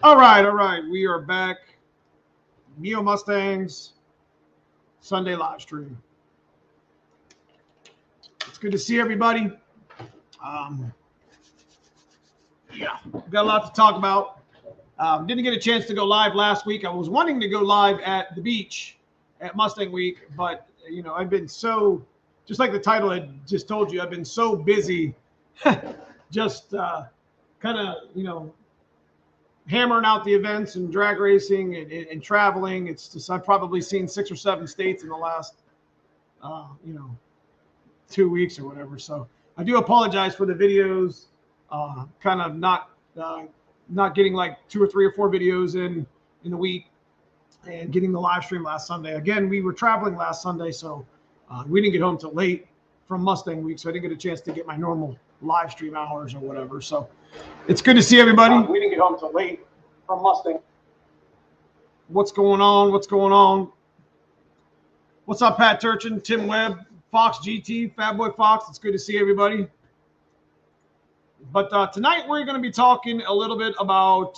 All right. We are back. Neomustangs Sunday live stream. It's good to see everybody. Yeah, we've got a lot to talk about. Didn't get a chance to go live last week. I was wanting to go live at the beach at Mustang Week, but I've been so, just like the title had just told you, I've been so busy, just kind of hammering out the events and drag racing and traveling. It's just, I've probably seen 6 or 7 states in the last 2 weeks or whatever. So I do apologize for the videos, kind of not getting like 2 or 3 or 4 videos in the week, and getting the live stream last Sunday. Again, we were traveling last Sunday, so we didn't get home till late from Mustang Week, so I didn't get a chance to get my normal live stream hours or whatever. So it's good to see everybody. We didn't get home till late from Mustang. What's going on? What's up, Pat Turchin, Tim Webb, Fox GT, Fat Boy Fox? It's good to see everybody. But tonight we're going to be talking a little bit about,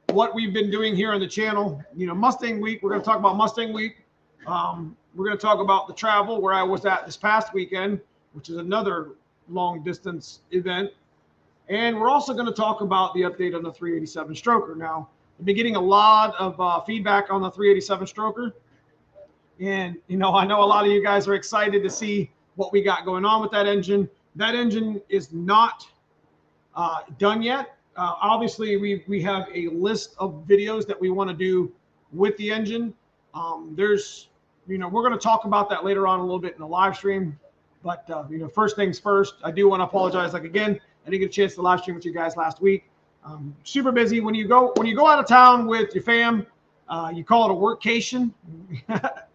what we've been doing here on the channel. Mustang Week. We're going to talk about Mustang Week. We're going to talk about the travel where I was at this past weekend, which is another long distance event. And we're also going to talk about the update on the 387 stroker. Now, I've been getting a lot of feedback on the 387 stroker. And, I know a lot of you guys are excited to see what we got going on with that engine. That engine is not done yet. Obviously, we have a list of videos that we want to do with the engine. We're going to talk about that later on a little bit in the live stream. But, first things first, I do want to apologize. Like, again, I didn't get a chance to live stream with you guys last week. Super busy. When you go out of town with your fam, you call it a workcation.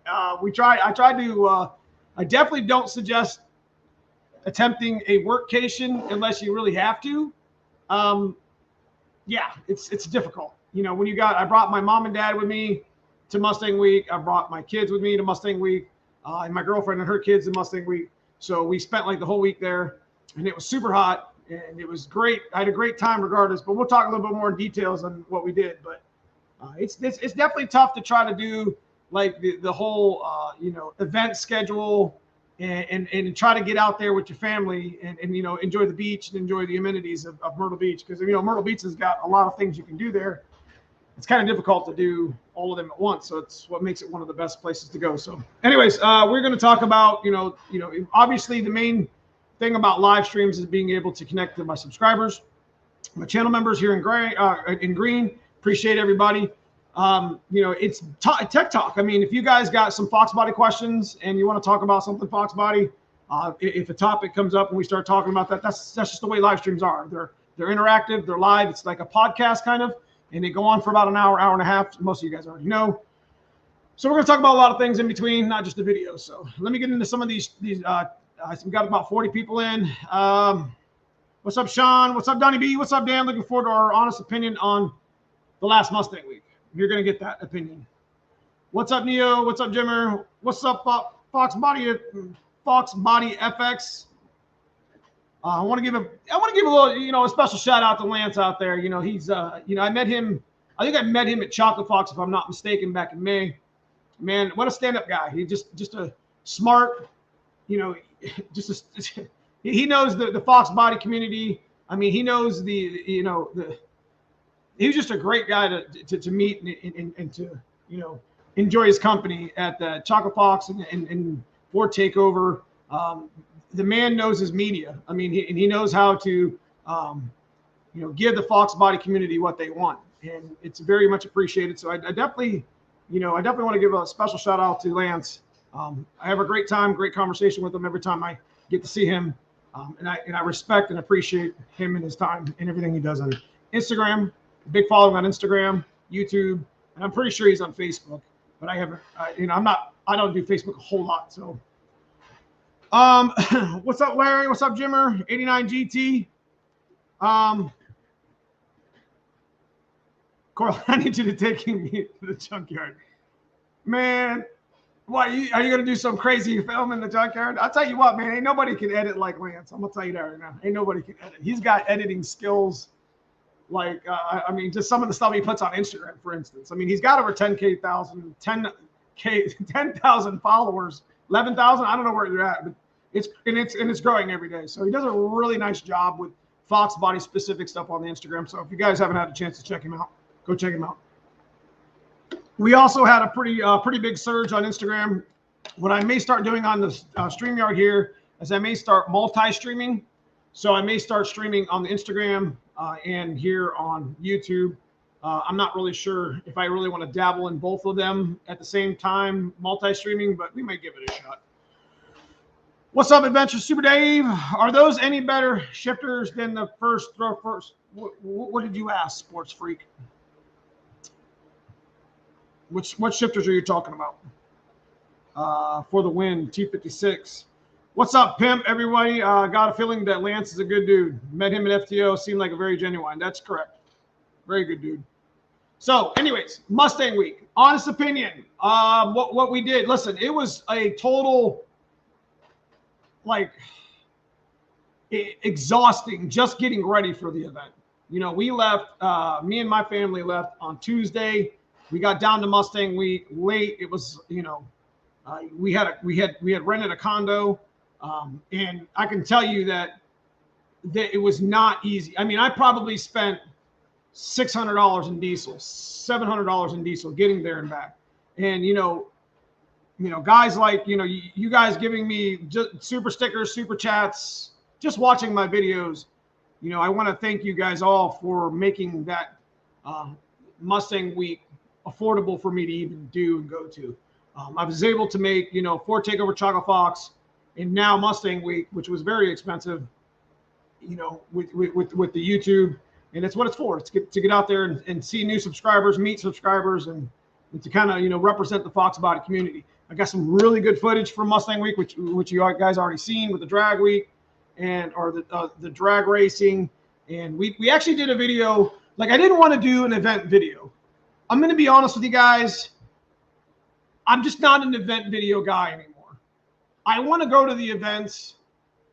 I definitely don't suggest attempting a workcation unless you really have to. Yeah, it's difficult. I brought my mom and dad with me to Mustang Week. I brought my kids with me to Mustang Week, and my girlfriend and her kids in Mustang Week. So we spent like the whole week there, and it was super hot, and it was great. I had a great time regardless, but we'll talk a little bit more in details on what we did. But it's definitely tough to try to do like the whole event schedule and try to get out there with your family and enjoy the beach and enjoy the amenities of Myrtle Beach, because Myrtle Beach has got a lot of things you can do there. It's kind of difficult to do all of them at once, so it's what makes it one of the best places to go. So anyways, we're going to talk about obviously the main thing about live streams is being able to connect to my subscribers, my channel members here in green. Appreciate everybody. It's tech talk. I mean, if you guys got some foxbody questions and you want to talk about something foxbody, if a topic comes up and we start talking about that, that's just the way live streams are. They're interactive, they're live. It's like a podcast kind of, and they go on for about an hour and a half. Most of you guys already know. So we're going to talk about a lot of things in between, not just the video. So let me get into some of these. We've got about 40 people in. What's up, Sean? What's up, Donnie B? What's up, Dan? Looking forward to our honest opinion on the last Mustang Week. You're going to get that opinion. What's up, Neo? What's up, Jimmer? What's up, Foxbody FX? I want to give a little, a special shout out to Lance out there. He's, I met him. I think I met him at Chocolate Fox, if I'm not mistaken, back in May. Man, what a stand-up guy. He just a smart, he knows the Foxbody community. I mean, he knows he was just a great guy to meet and to enjoy his company at the Chocolate Fox and Ford Takeover. The man knows his media. I mean, he knows how to give the Foxbody community what they want, and it's very much appreciated. So I definitely want to give a special shout out to Lance. I have a great time, great conversation with him every time I get to see him, and I respect and appreciate him and his time and everything he does on Instagram. Big following on Instagram, YouTube, and I'm pretty sure he's on Facebook, but I haven't. I don't do Facebook a whole lot. So, what's up, Larry? What's up, Jimmer? 89 GT. Coral, I need you to take me to the junkyard, man. Why are you gonna do some crazy film in the junkyard? I'll tell you what, man. Ain't nobody can edit like Lance. I'm gonna tell you that right now. Ain't nobody can edit. He's got editing skills Like, I mean, just some of the stuff he puts on Instagram, for instance. I mean, he's got over 10,000 followers, 11,000. I don't know where you're at, but it's growing every day. So he does a really nice job with foxbody specific stuff on the Instagram. So if you guys haven't had a chance to check him out, go check him out. We also had a pretty big surge on Instagram. What I may start doing on the StreamYard here is I may start multi-streaming. So I may start streaming on the Instagram and here on YouTube. I'm not really sure if I really want to dabble in both of them at the same time, multi-streaming, but we may give it a shot. What's up, Adventure Super Dave? Are those any better shifters than the first throw first? What did you ask, Sports Freak? What shifters are you talking about? For the win, T56. What's up, Pimp, everybody? Got a feeling that Lance is a good dude. Met him at FTO, seemed like a very genuine. That's correct. Very good dude. So, anyways, Mustang Week. Honest opinion. What we did, listen, it was a total, like, exhausting just getting ready for the event. You know, we left, me and my family left on Tuesday. We got down to Mustang Week late. It was, you know, we had rented a condo, and I can tell you that it was not easy. I mean, I probably spent $600 in diesel, $700 in diesel getting there and back. And you know, guys like you guys giving me just super stickers, super chats, just watching my videos. You know, I want to thank you guys all for making that Mustang Week affordable for me to even do and go to. I was able to make, Ford Takeover Chocolate Fox and now Mustang Week, which was very expensive, with the YouTube. And it's what it's for. It's to get out there and see new subscribers, meet subscribers, and to kind of, represent the foxbody community. I got some really good footage from Mustang Week, which you guys already seen with the drag week or the drag racing. And we actually did a video. Like, I didn't want to do an event video. I'm going to be honest with you guys. I'm just not an event video guy anymore. I want to go to the events.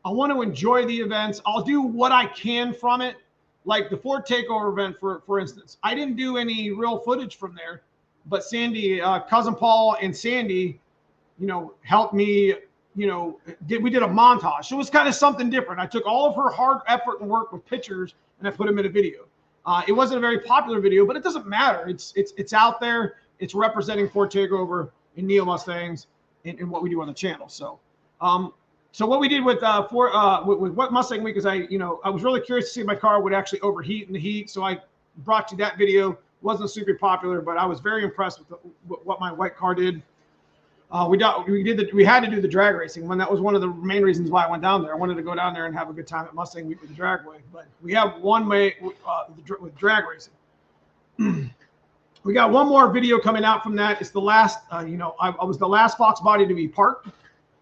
I want to enjoy the events. I'll do what I can from it. Like the Ford Takeover event, for instance. I didn't do any real footage from there, but Sandy, Cousin Paul and Sandy, helped me, we did a montage. So it was kind of something different. I took all of her hard effort and work with pictures and I put them in a video. It wasn't a very popular video, but it doesn't matter. It's out there. It's representing Ford Takeover and Neomustangs and what we do on the channel. So, so what we did with what Mustang Week is I was really curious to see if my car would actually overheat in the heat. So I brought you that video. It wasn't super popular, but I was very impressed with what my white car did. We had to do the drag racing when that was one of the main reasons why I went down there. I wanted to go down there and have a good time at Mustang Week with the dragway. But we have one way with drag racing. We got one more video coming out from that. It's the last. I was the last foxbody to be parked,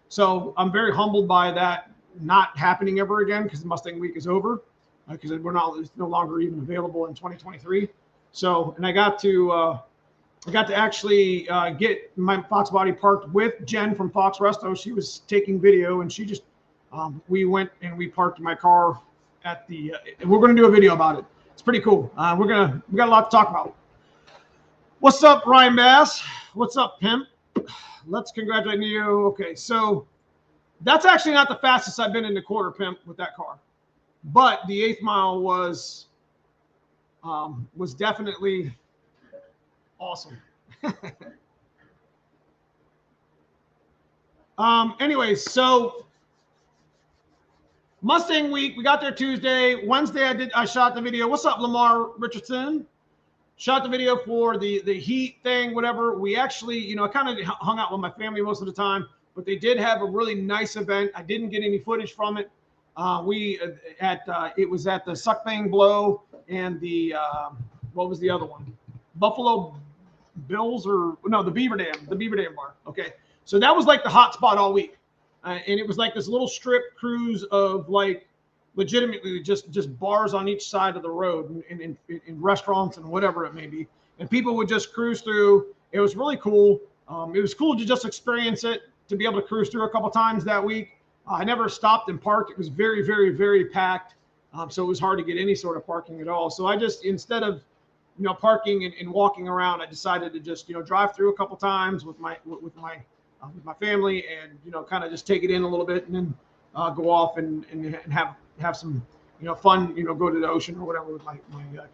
so I'm very humbled by that not happening ever again because the Mustang Week is over because it's no longer even available in 2023. So, and I got to actually get my foxbody parked with Jen from Fox Resto. She was taking video, and she just we went and we parked my car at the. We're going to do a video about it. It's pretty cool. We got a lot to talk about. What's up, Ryan Bass? What's up, Pimp? Let's congratulate you. Okay, so that's actually not the fastest I've been in the quarter, Pimp, with that car, but the 8th mile was definitely awesome. Anyways, so Mustang Week, we got there Tuesday. Wednesday, I shot the video. What's up, Lamar Richardson? Shot the video for the heat thing, whatever. We actually, I kind of hung out with my family most of the time, but they did have a really nice event. I didn't get any footage from it. It was at the Suck Bang Blow and the what was the other one? Buffalo Bills the Beaver Dam bar. Okay, so that was like the hot spot all week, and it was like this little strip cruise of like legitimately just bars on each side of the road and in restaurants and whatever it may be, and people would just cruise through. It was really cool. It was cool to just experience it, to be able to cruise through a couple times that week. I never stopped and parked. It was very, very, very packed. So it was hard to get any sort of parking at all. So I just, instead of, parking and walking around, I decided to just, drive through a couple times with my family and, kind of just take it in a little bit and then go off and have some, fun, go to the ocean or whatever with my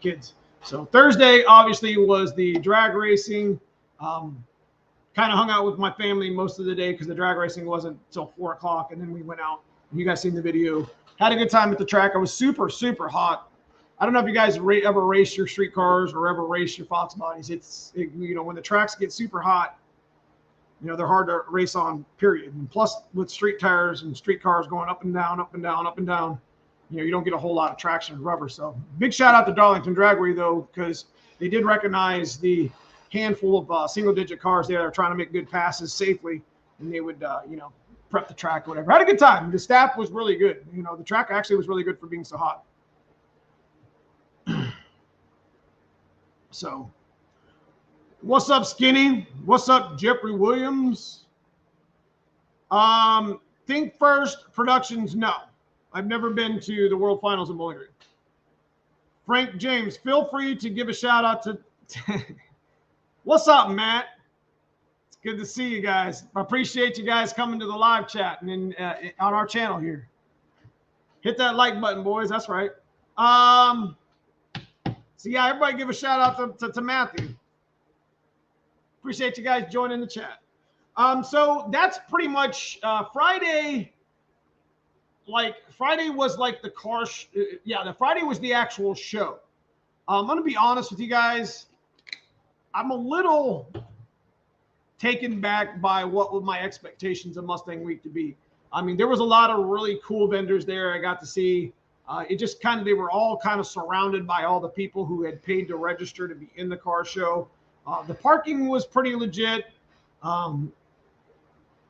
kids. So Thursday obviously was the drag racing. Kind of hung out with my family most of the day because the drag racing wasn't till 4 o'clock, and then we went out. You guys seen the video. Had a good time at the track. I was super, super hot. I don't know if you guys ever race your street cars or ever race your fox bodies. When the tracks get super hot, they're hard to race on, period. And plus, with street tires and street cars going up and down, up and down, up and down, you don't get a whole lot of traction and rubber. So big shout out to Darlington Dragway, though, because they did recognize the handful of single-digit cars there that are trying to make good passes safely, and they would, prep the track or whatever. I had a good time. The staff was really good. The track actually was really good for being so hot. So, what's up, Skinny? What's up, Jeffrey Williams? Think First Productions, no. I've never been to the World Finals in Bowling Green. Frank James, feel free to give a shout out to what's up, Matt? It's good to see you guys. I appreciate you guys coming to the live chat and on our channel here. Hit that like button, boys. That's right. So yeah, everybody give a shout out to Matthew. Appreciate you guys joining the chat. So that's pretty much Friday. Like Friday was like the car. The Friday was the actual show. I'm gonna be honest with you guys. I'm a little taken back by what were my expectations of Mustang Week to be. I mean, there was a lot of really cool vendors there I got to see. They were all kind of surrounded by all the people who had paid to register to be in the car show. The parking was pretty legit.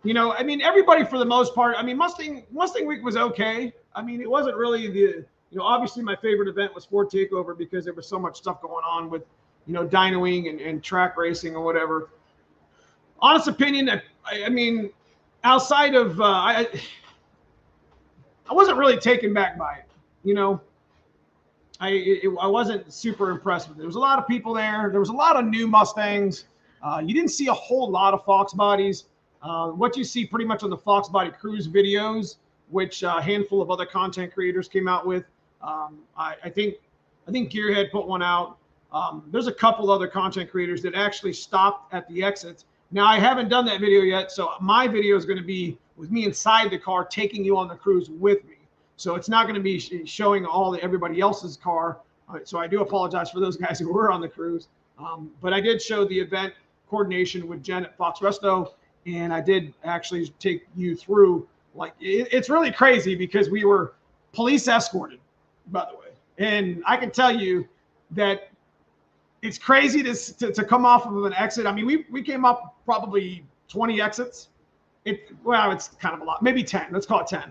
Everybody for the most part, Mustang Week was okay. It wasn't really obviously my favorite event was Ford Takeover because there was so much stuff going on with, dynoing and track racing or whatever. Honest opinion, outside of, I wasn't really taken back by it. I wasn't super impressed with it. There was a lot of people there. There was a lot of new Mustangs. You didn't see a whole lot of fox bodies. What you see pretty much on the fox body cruise videos, which a handful of other content creators came out with. I think Gearhead put one out. There's a couple other content creators that actually stopped at the exits. Now, I haven't done that video yet, so my video is going to be with me inside the car, taking you on the cruise with me. So it's not going to be showing everybody else's car. So I do apologize for those guys who were on the cruise. But I did show the event coordination with Jen at Fox Resto, and I did actually take you through. It's really crazy because we were police escorted, by the way. And I can tell you that it's crazy to come off of an exit. We came up probably 20 exits. It's kind of a lot, maybe 10. Let's call it 10.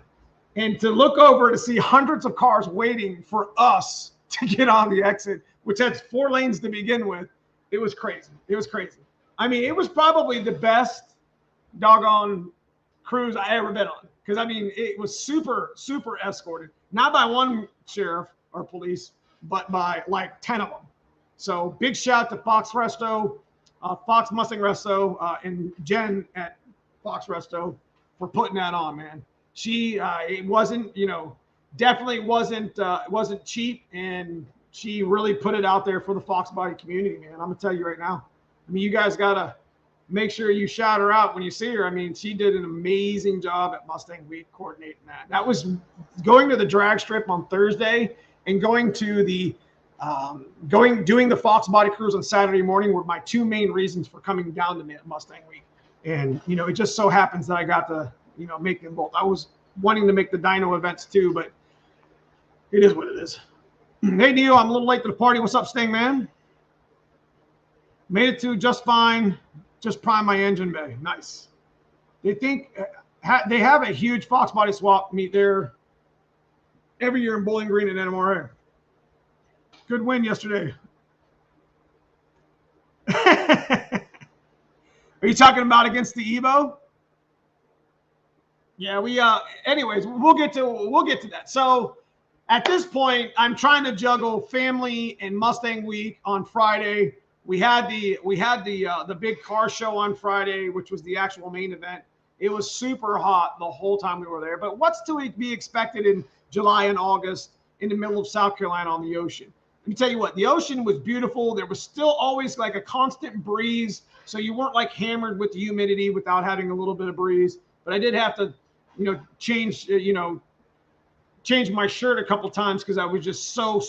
And to look over to see hundreds of cars waiting for us to get on the exit, which has 4 lanes to begin with, it was crazy. It was crazy. It was probably the best doggone cruise I ever been on. Because, it was super, super escorted. Not by one sheriff or police, but by like 10 of them. So big shout to Fox Resto, Fox Mustang Resto, and Jen at Fox Resto for putting that on, man. It wasn't, definitely wasn't cheap, and she really put it out there for the fox body community, man. I'm gonna tell you right now. You guys gotta make sure you shout her out when you see her. She did an amazing job at Mustang Week coordinating that. That was going to the drag strip on Thursday and going to the doing the fox body cruise on Saturday morning were my 2 main reasons for coming down to Mustang Week. And it just so happens that I got to make them both. I was wanting to make the dyno events too, but it is what it is. Hey Neo, I'm a little late to the party. What's up, Sting man? Made it to just fine. Just prime my engine bay. Nice. They they have a huge fox body swap meet there every year in Bowling Green and NMRA. Good win yesterday. Are you talking about against the Evo? Yeah, anyways, we'll get to that. So at this point, I'm trying to juggle family and Mustang Week on Friday. We had the big car show on Friday, which was the actual main event. It was super hot the whole time we were there. But what's to be expected in July and August in the middle of South Carolina on the ocean? Let me tell you what, the ocean was beautiful. There was still always like a constant breeze, so you weren't like hammered with the humidity without having a little bit of breeze. But I did have to, change my shirt a couple times because I was just so,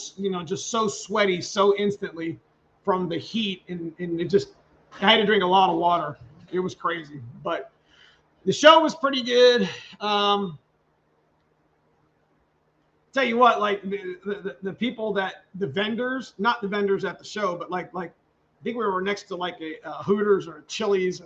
just so sweaty so instantly from the heat, and I had to drink a lot of water. It was crazy, but the show was pretty good. Tell you what, like the people the vendors, not the vendors at the show, but like I think we were next to like a Hooters or a Chili's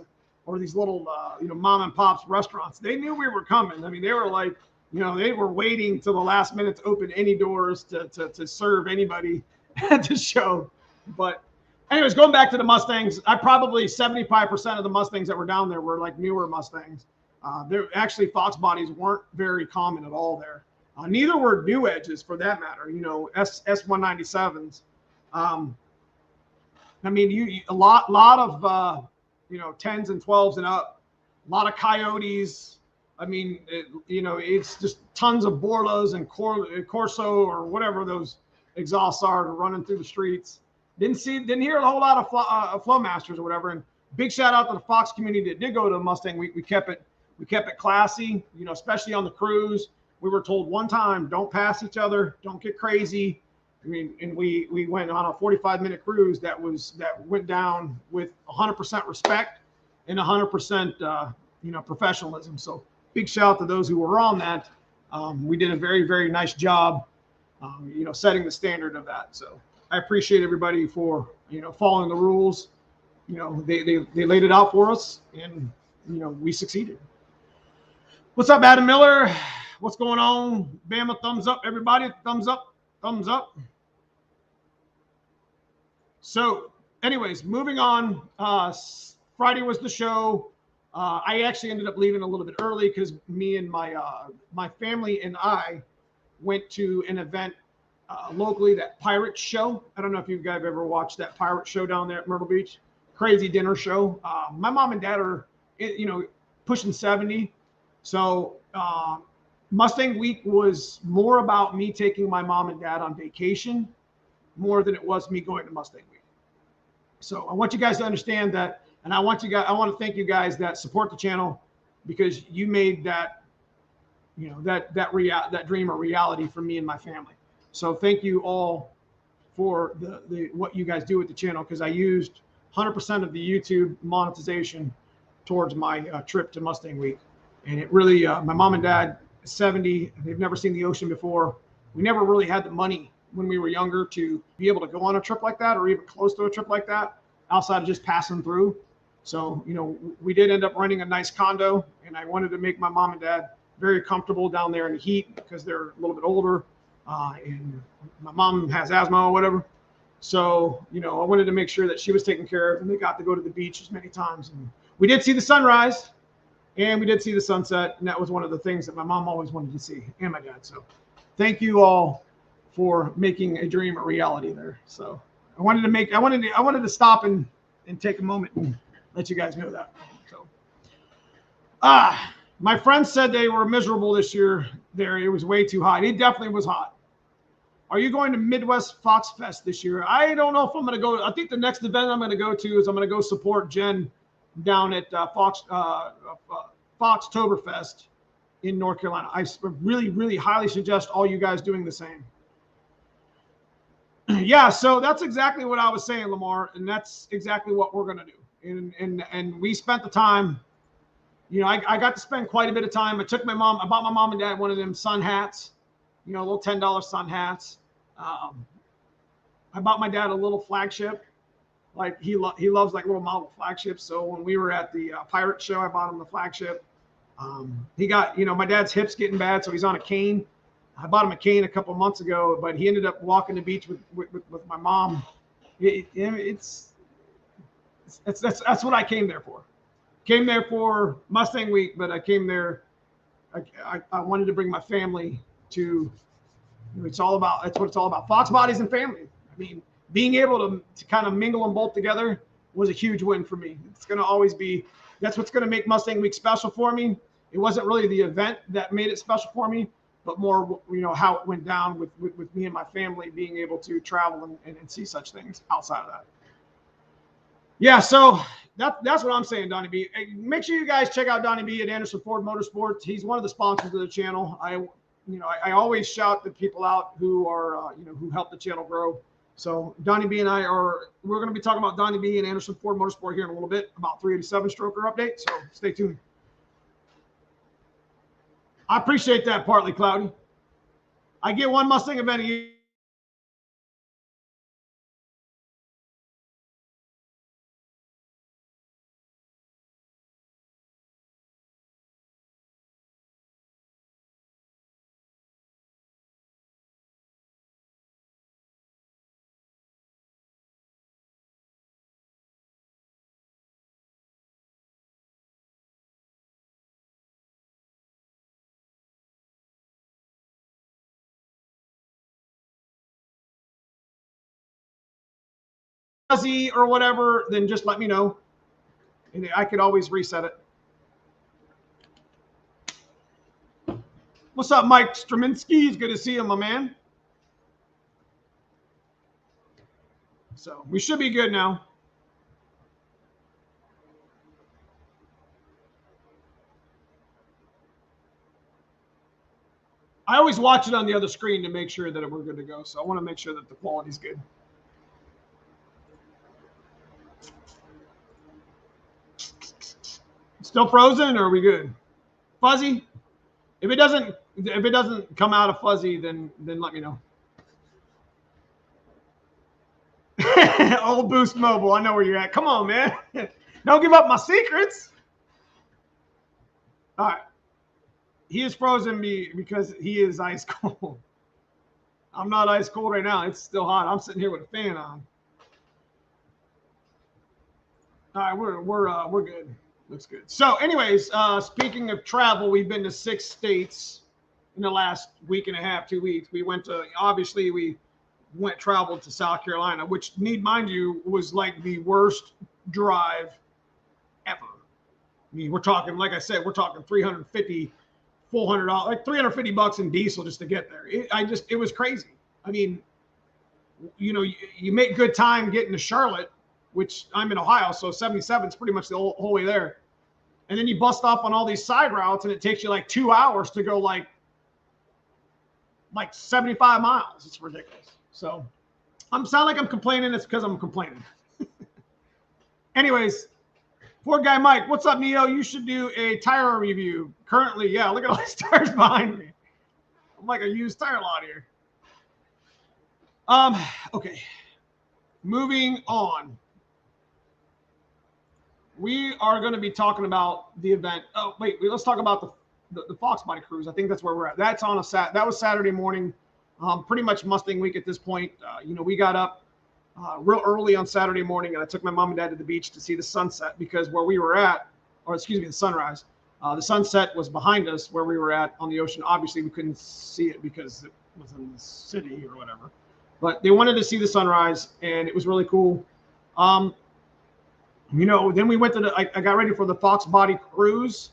or these little mom and pops restaurants. They knew we were coming. I mean, they were like, they were waiting till the last minute to open any doors to serve anybody at the show. But anyways, going back to the Mustangs, I probably 75% of the Mustangs that were down there were like newer Mustangs. There actually Fox bodies weren't very common at all there. Neither were new edges for that matter. S197s. I mean, a lot of 10s and 12s and up. A lot of Coyotes. I mean, it's just tons of Borlas and Corso or whatever those exhausts are running through the streets. Didn't hear a whole lot of Flowmasters or whatever. And big shout out to the Fox community that did go to Mustang Week. We kept it classy, especially on the cruise. We were told one time, don't pass each other, don't get crazy. I mean, and we went on a 45-minute cruise that went down with 100% respect and 100% professionalism. So big shout out to those who were on that. We did a very, very nice job, setting the standard of that. So I appreciate everybody for following the rules. They laid it out for us, and we succeeded. What's up, Adam Miller? What's going on? Bama, thumbs up, everybody. Thumbs up, thumbs up. So, anyways, moving on. Friday was the show. I actually ended up leaving a little bit early because me and my family and I went to an event locally, that pirate show. I don't know if you guys have ever watched that pirate show down there at Myrtle Beach. Crazy dinner show. My mom and dad are, pushing 70. So Mustang Week was more about me taking my mom and dad on vacation more than it was me going to Mustang Week. So I want you guys to understand that, and I want to thank you guys that support the channel, because you made that, that dream a reality for me and my family. So thank you all for the what you guys do with the channel, because I used 100% of the YouTube monetization towards my trip to Mustang Week. And it really, my mom and dad, 70, they've never seen the ocean before. We never really had the money when we were younger to be able to go on a trip like that, or even close to a trip like that, outside of just passing through. So, we did end up renting a nice condo, and I wanted to make my mom and dad very comfortable down there in the heat, because they're a little bit older, and my mom has asthma or whatever. So, I wanted to make sure that she was taken care of, and they got to go to the beach as many times. And we did see the sunrise, and we did see the sunset, and that was one of the things that my mom always wanted to see, and my dad. So thank you all for making a dream a reality there. So I wanted to stop and take a moment and let you guys know that. So my friends said they were miserable this year there. It was way too hot. It definitely was hot. Are you going to Midwest Fox Fest this year? I don't know if I'm going to go. I think the next event I'm going to go to is I'm going to go support Jen down at Foxtoberfest in North Carolina. I really, really highly suggest all you guys doing the same. Yeah, so that's exactly what I was saying, Lamar, and that's exactly what we're going to do. And we spent the time, I got to spend quite a bit of time. I bought my mom and dad one of them sun hats, little $10 sun hats. I bought my dad a little flagship. Like he loves like little model flagships. So when we were at the pirate show, I bought him the flagship. He got, my dad's hip's getting bad, so he's on a cane. I bought him a cane a couple months ago, but he ended up walking the beach with my mom. That's what I came there for. Came there for Mustang Week, but I came there. I wanted to bring my family to It's all about, that's what it's all about. Fox bodies and family. I mean, being able to kind of mingle them both together was a huge win for me. It's going to always be, that's what's going to make Mustang Week special for me. It wasn't really the event that made it special for me, but more, how it went down with me and my family being able to travel and see such things outside of that. Yeah, so that's what I'm saying, Donnie B. Make sure you guys check out Donnie B at Anderson Ford Motorsports. He's one of the sponsors of the channel. I always shout the people out who are, who help the channel grow. So Donnie B and we're going to be talking about Donnie B and Anderson Ford Motorsport here in a little bit about 387 stroker update. So stay tuned. I appreciate that, Partly Cloudy. I get one Mustang event a year. Fuzzy or whatever, then just let me know, and I could always reset it. What's up, Mike Straminsky? It's good to see you, my man. So we should be good now. I always watch it on the other screen to make sure that we're good to go. So I want to make sure that the quality's good. Still frozen, or are we good? Fuzzy? If it doesn't come out of fuzzy, then let me know. Old Boost Mobile, I know where you're at. Come on, man. Don't give up my secrets. All right. He is frozen me because he is ice cold. I'm not ice cold right now. It's still hot. I'm sitting here with a fan on. All right, we're good. Looks good. So, anyways, speaking of travel, we've been to 6 states in the last week and a half, 2 weeks. We went to, obviously, we traveled to South Carolina, which, mind you, was like the worst drive ever. I mean, we're talking, like I said, we're talking $350, $400, like $350 in diesel just to get there. It was crazy. I mean, you make good time getting to Charlotte, which I'm in Ohio, so 77 is pretty much the whole way there. And then you bust up on all these side routes, and it takes you like 2 hours to go like 75 miles. It's ridiculous. So sound like I'm complaining. It's because I'm complaining. Anyways, Ford Guy Mike, what's up, Neo? You should do a tire review. Currently, yeah, look at all these tires behind me. I'm like a used tire lot here. Okay. Moving on. We are going to be talking about the event. Oh, wait, let's talk about the foxbody cruise. I think that's where we're at. That's on that was Saturday morning. Pretty much Mustang week at this point. We got up real early on Saturday morning, and I took my mom and dad to the beach to see the sunset, because where we were at, or excuse me, the sunrise. The sunset was behind us where we were at on the ocean. Obviously, we couldn't see it because it was in the city or whatever. But they wanted to see the sunrise, and it was really cool. Then we went to I got ready for the foxbody cruise.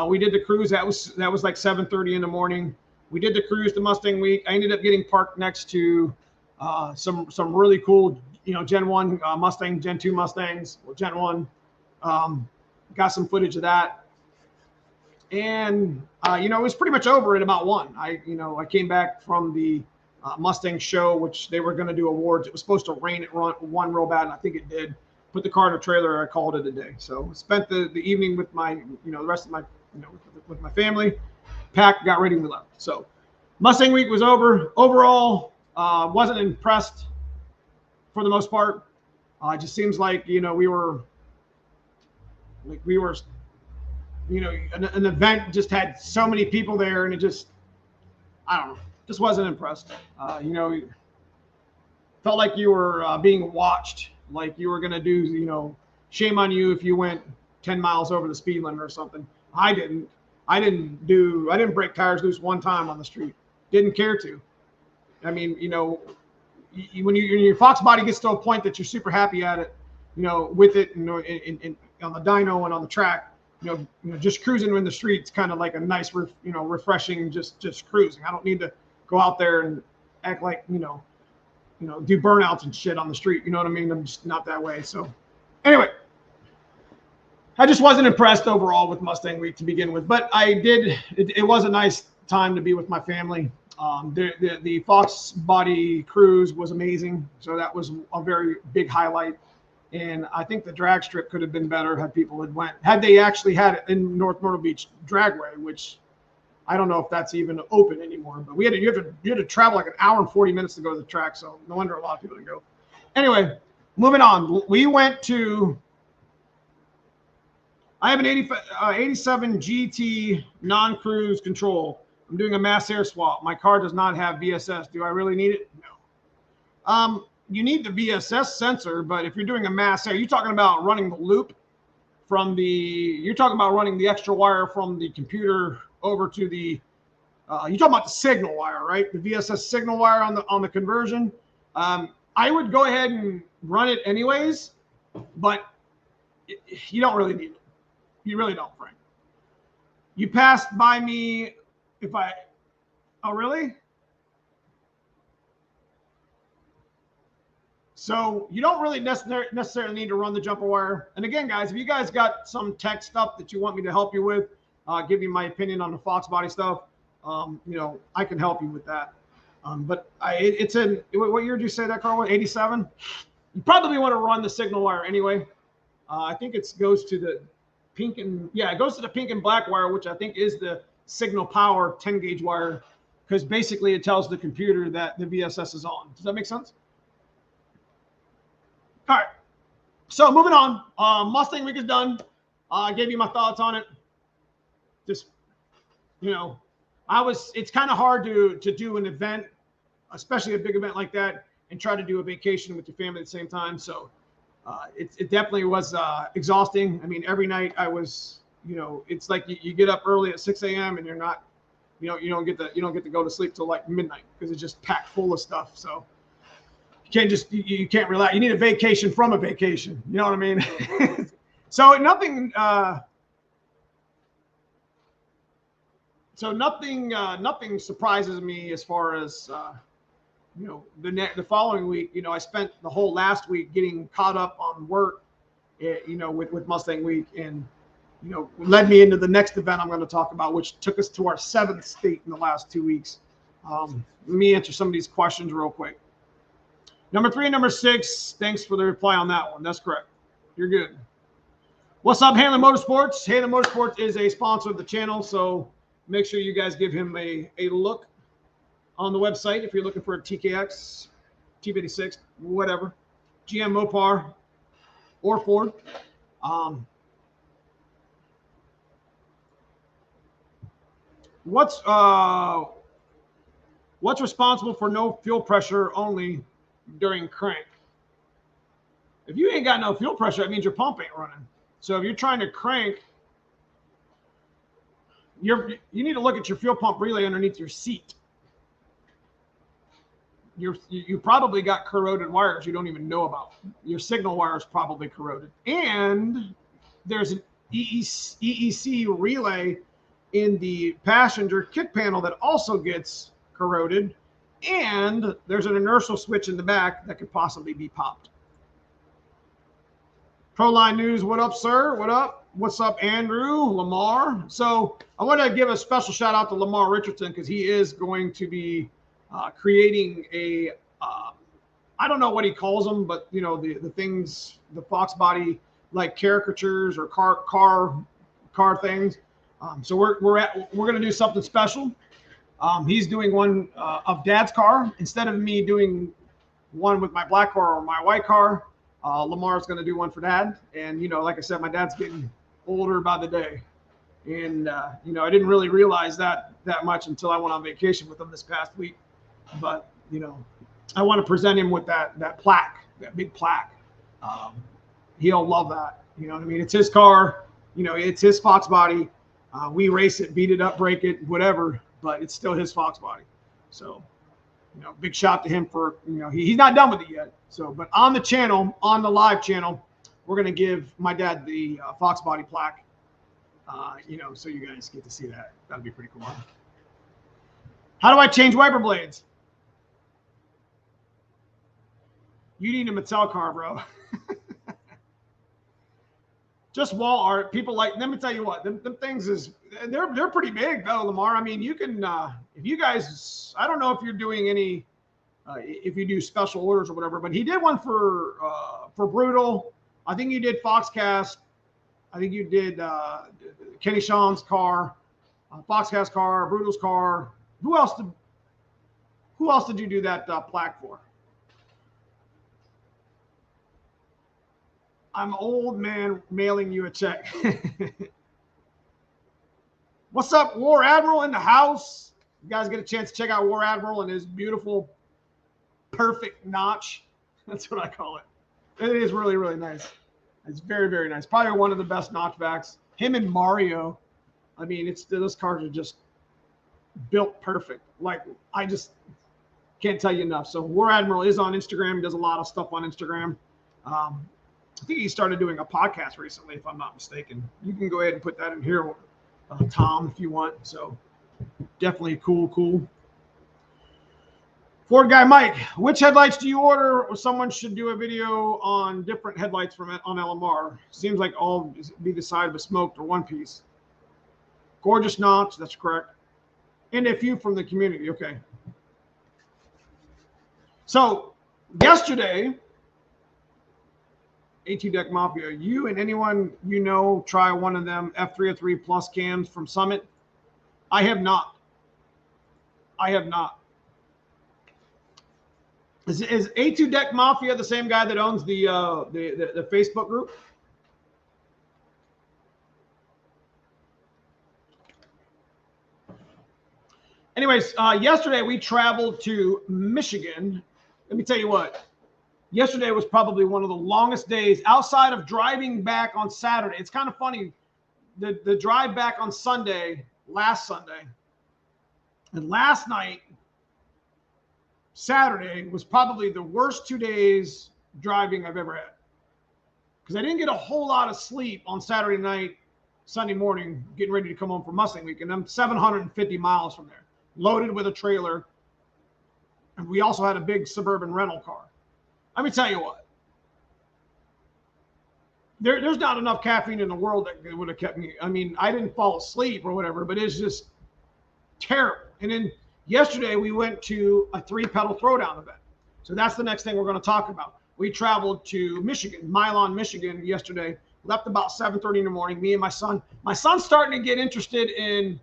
We did the cruise. That was like 7:30 in the morning. We did the cruise to Mustang Week. I ended up getting parked next to some really cool, Gen 1 Mustang, Gen 2 Mustangs, or Gen 1. Got some footage of that. And, it was pretty much over at about 1. I came back from the Mustang show, which they were going to do awards. It was supposed to rain at 1 real bad, and I think it did. Put the car in a trailer. I called it a day. So spent the evening with my, the rest of my, with my family. Packed, got ready, and we left. So Mustang Week was over. Overall, wasn't impressed for the most part. It just seems like, we were, an event just had so many people there, and it just, I don't know, just wasn't impressed. Felt like you were being watched, like you were going to do, shame on you if you went 10 miles over the speed limit or something. I didn't break tires loose one time on the street. Didn't care to. I mean, when your fox body gets to a point that you're super happy at it, with it, on the dyno and on the track, just cruising in the streets, kind of like a nice, refreshing, just cruising. I don't need to go out there and act like, do burnouts and shit on the street. You know what I mean? I'm just not that way. So anyway, I just wasn't impressed overall with Mustang Week to begin with, but it was a nice time to be with my family. The fox body cruise was amazing. So that was a very big highlight. And I think the drag strip could have been better had they actually had it in North Myrtle Beach Dragway, which I don't know if that's even open anymore, but you had to travel like an hour and 40 minutes to go to the track. So no wonder a lot of people didn't go. Anyway, moving on. We went to, I have an 87 GT non-cruise control. I'm doing a mass air swap. My car does not have VSS. Do I really need it? No. You need the VSS sensor, but if you're doing a mass air, you're talking about running the loop you're talking about running the extra wire from the computer over to the, you're talking about the signal wire, right? The VSS signal wire on the conversion. I would go ahead and run it anyways, but you don't really need it. You really don't, Frank. You passed by me oh, really? So you don't really necessarily need to run the jumper wire. And again, guys, if you guys got some tech stuff that you want me to help you with, give you my opinion on the fox body stuff, I can help you with that. But it's in, what year did you say that car was? 87? You probably want to run the signal wire anyway. I think it goes to the pink and black wire, which I think is the signal power 10 gauge wire, because basically it tells the computer that the VSS is on. Does that make sense? All right. So moving on, Mustang Week is done. I gave you my thoughts on it. Just, it's kind of hard to do an event, especially a big event like that, and try to do a vacation with your family at the same time. So it definitely was exhausting. I mean, every night I was, it's like you get up early at 6 a.m. and you're not, you don't get to go to sleep till like midnight because it's just packed full of stuff. So you can't relax. You need a vacation from a vacation. You know what I mean? So nothing surprises me as far as the following week. I spent the whole last week getting caught up on work, with Mustang Week, and led me into the next event I'm going to talk about, which took us to our 7th state in the last 2 weeks. Let me answer some of these questions real quick. Number 3 and number 6, thanks for the reply on that one. That's correct. You're good. What's up, Hanlon Motorsports? Hanlon Motorsports is a sponsor of the channel, so make sure you guys give him a look on the website if you're looking for a TKX, T56, whatever, GM Mopar, or Ford. What's responsible for no fuel pressure only during crank? If you ain't got no fuel pressure, that means your pump ain't running. So if you're trying to crank, you need to look at your fuel pump relay underneath your seat. You probably got corroded wires you don't even know about. Your signal wire is probably corroded. And there's an EEC relay in the passenger kick panel that also gets corroded. And there's an inertial switch in the back that could possibly be popped. Proline News, what up, sir? What up? What's up, Andrew, Lamar? So I want to give a special shout out to Lamar Richardson, because he is going to be creating a, I don't know what he calls them, but the things, the fox body like caricatures or car things. So we're going to do something special. He's doing one of Dad's car instead of me doing one with my black car or my white car. Lamar's going to do one for Dad. And, like I said, my dad's getting older by the day. And, I didn't really realize that much until I went on vacation with him this past week. But, I want to present him with that plaque, that big plaque. He'll love that. You know what I mean? It's his car. It's his fox body. We race it, beat it up, break it, whatever. But it's still his fox body. So big shout to him for, he's not done with it yet. So, but on the channel, on the live channel, we're going to give my dad the foxbody plaque, so you guys get to see that. That'd be pretty cool. How do I change wiper blades? You need a Mattel car, bro. Just wall art. People like, let me tell you what, them things they're pretty big though, Lamar. I mean, you can, if you guys, I don't know if you're doing any, if you do special orders or whatever, but he did one for Brutal. I think you did Foxcast. I think you did Kenny Sean's car, Foxcast car, Brutal's car. Who else did you do that plaque for? I'm an old man mailing you a check. What's up, War Admiral in the house? You guys get a chance to check out War Admiral and his beautiful, perfect notch. That's what I call it. It is really, really nice. It's very, very nice. Probably one of the best notchbacks. Him and Mario. I mean, those cars are just built perfect. Like, I just can't tell you enough. So War Admiral is on Instagram. He does a lot of stuff on Instagram. I think he started doing a podcast recently, if I'm not mistaken. You can go ahead and put that in here, Tom, if you want. So definitely cool. Ford guy Mike, which headlights do you order? Or someone should do a video on different headlights on LMR. Seems like all be the side of a smoked or one piece. Gorgeous notch, that's correct. And a few from the community. Okay. So yesterday, A2 Deck Mafia, you and anyone try one of them F303 Plus cams from Summit? I have not. Is A2 Deck Mafia the same guy that owns the Facebook group? Anyways, yesterday we traveled to Michigan. Let me tell you what. Yesterday was probably one of the longest days outside of driving back on Saturday. It's kind of funny. The drive back on last Sunday, and last night, Saturday, was probably the worst 2 days driving I've ever had. Because I didn't get a whole lot of sleep on Saturday night, Sunday morning, getting ready to come home for Mustang Week. And I'm 750 miles from there, loaded with a trailer. And we also had a big suburban rental car. Let me tell you what. There's not enough caffeine in the world that would have kept me. I mean, I didn't fall asleep or whatever, but it's just terrible. And then yesterday we went to a 3-pedal throwdown event. So that's the next thing we're going to talk about. We traveled to Michigan, Milan, Michigan yesterday. Left about 7:30 in the morning. Me and my son. My son's starting to get interested in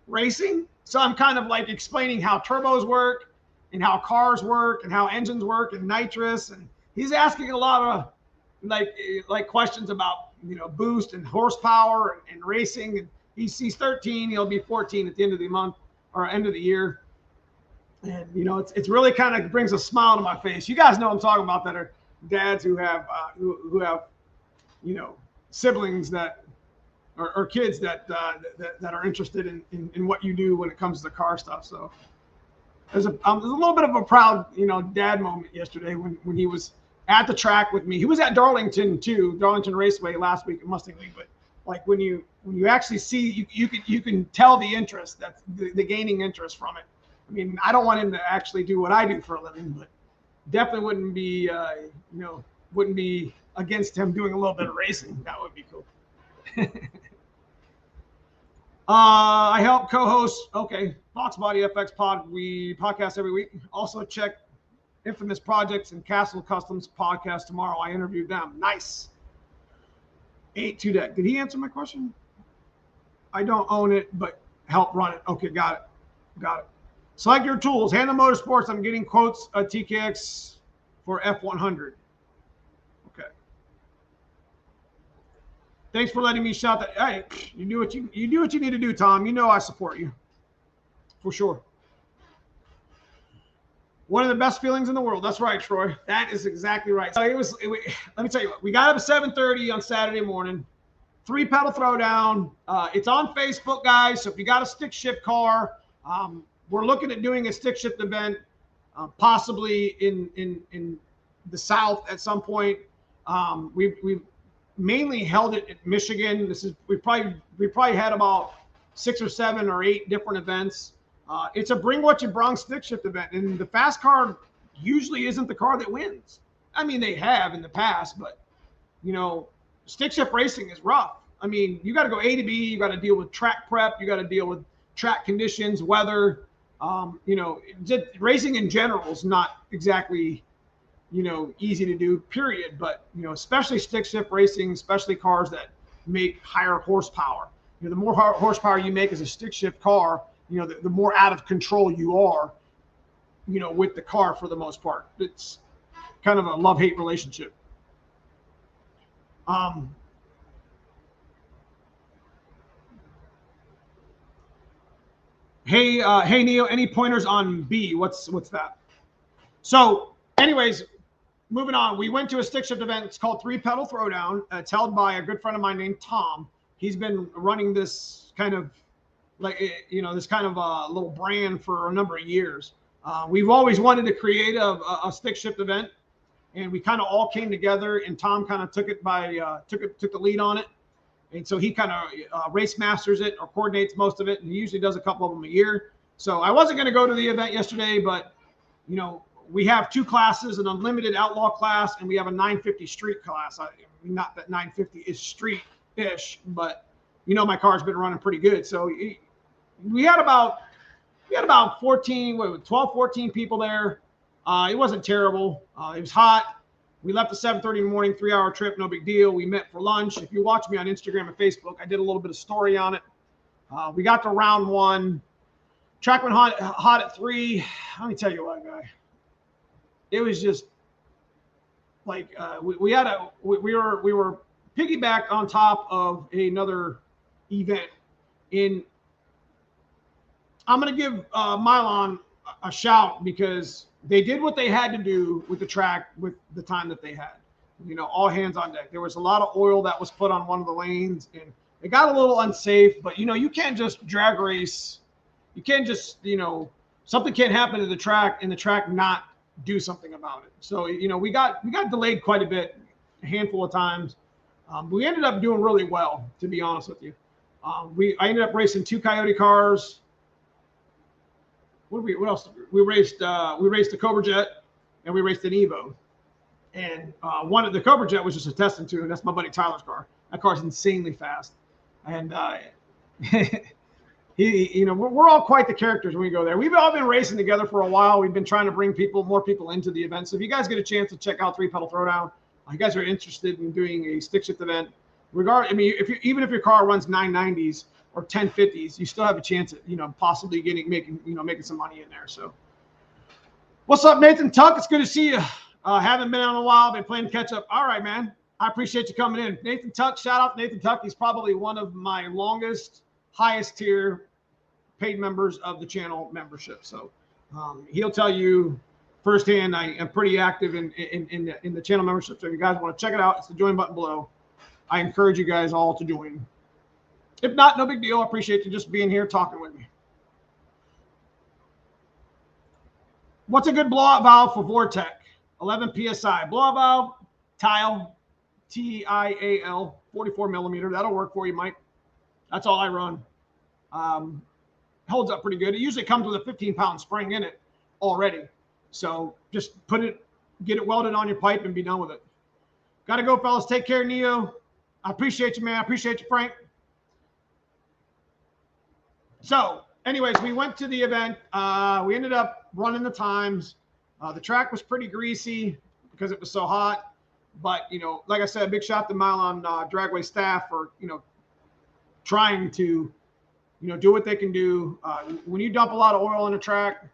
racing. So I'm kind of like explaining how turbos work and how cars work and how engines work and nitrous. And he's asking a lot of like questions about, boost and horsepower and racing. And he's 13. He'll be 14 at the end of the month or end of the year. And, it's really kind of brings a smile to my face. You guys know I'm talking about that are dads who have, who have, siblings that or kids that are interested in what you do when it comes to car stuff. So there's a little bit of a proud, dad moment yesterday when he was at the track with me. He was at Darlington too, Darlington Raceway last week at Mustang Week. But like when you actually see, you can tell the interest, that's the gaining interest from it. I mean, I don't want him to actually do what I do for a living, but definitely wouldn't be against him doing a little bit of racing. That would be cool. I help co-host, Foxbody FX Pod. We podcast every week. Also check Infamous Projects and Castle Customs podcast tomorrow. I interviewed them. Nice. 8-2 Deck. Did he answer my question? I don't own it, but help run it. Okay, got it. Select your tools. Handle Motorsports. I'm getting quotes at TKX for F100. Okay. Thanks for letting me shout that. Hey, you do what you need to do, Tom. I support you for sure. One of the best feelings in the world. That's right, Troy. That is exactly right. So let me tell you what. We got up at 7:30 on Saturday morning. 3-pedal throwdown. It's on Facebook, guys. So if you got a stick shift car, we're looking at doing a stick shift event possibly in the South at some point. We've mainly held it at Michigan. We probably had about 6 or 7 or 8 different events. It's a bring what you brung stick shift event, and the fast car usually isn't the car that wins. I mean, they have in the past, but stick shift racing is rough. I mean, you got to go A to B. You got to deal with track prep. You got to deal with track conditions, weather. Just racing in general is not exactly easy to do, period. But especially stick shift racing, especially cars that make higher horsepower. The more horsepower you make as a stick shift car, the more out of control you are, with the car for the most part. It's kind of a love-hate relationship. Hey Neo, any pointers on B? What's that? So, anyways, moving on. We went to a stick shift event. It's called 3-Pedal Throwdown. It's held by a good friend of mine named Tom. He's been running this kind of this kind of a little brand for a number of years. We've always wanted to create a stick shift event, and we kind of all came together, and Tom kind of took the lead on it. And so he kind of race masters it or coordinates most of it, and he usually does a couple of them a year. So I wasn't going to go to the event yesterday, but we have 2 classes, an unlimited outlaw class, and we have a 950 street class. Not that 950 is street-ish, but my car's been running pretty good. So we had about 12, 14 people there. It wasn't terrible. It was hot. We left at 7:30 in the morning, 3-hour trip, no big deal. We met for lunch. If you watch me on Instagram and Facebook, I did a little bit of story on it. We got to round 1. Track went hot at 3. Let me tell you what, guy. It was just like we were piggybacked on top of another event. I'm going to give Mylon a shout because they did what they had to do with the track with the time that they had. All hands on deck. There was a lot of oil that was put on one of the lanes, and it got a little unsafe. But you can't just drag race. You can't just something can't happen to the track and the track not do something about it. So we got delayed quite a bit, a handful of times. We ended up doing really well, to be honest with you. I ended up racing 2 Coyote cars. What else? We raced the Cobra Jet, and we raced an Evo. And one of the Cobra Jet was just a test and tune. That's my buddy Tyler's car. That car's insanely fast. And we're all quite the characters when we go there. We've all been racing together for a while. We've been trying to bring more people into the event. So if you guys get a chance to check out 3-Pedal Throwdown, you guys are interested in doing a stick shift event, even if your car runs 990s or 1050s, you still have a chance at possibly making some money in there. So, what's up, Nathan Tuck? It's good to see you. Haven't been on in a while. Been playing catch up. All right, man. I appreciate you coming in, Nathan Tuck. Shout out to Nathan Tuck. He's probably one of my longest, highest tier paid members of the channel membership. So he'll tell you firsthand. I am pretty active in the channel membership. So if you guys want to check it out, it's the join button below. I encourage you guys all to join. If not, no big deal. I appreciate you just being here talking with me. What's a good blowout valve for Vortec? 11 PSI. Blowout valve, tile, TIAL, 44 millimeter. That'll work for you, Mike. That's all I run. Holds up pretty good. It usually comes with a 15-pound spring in it already. So just get it welded on your pipe and be done with it. Got to go, fellas. Take care, Neo. I appreciate you, man. I appreciate you, Frank. So, anyways, we went to the event. We ended up running the times. The track was pretty greasy because it was so hot. But, like I said, big shout to Mylon Dragway staff for, trying to, do what they can do. When you dump a lot of oil in a track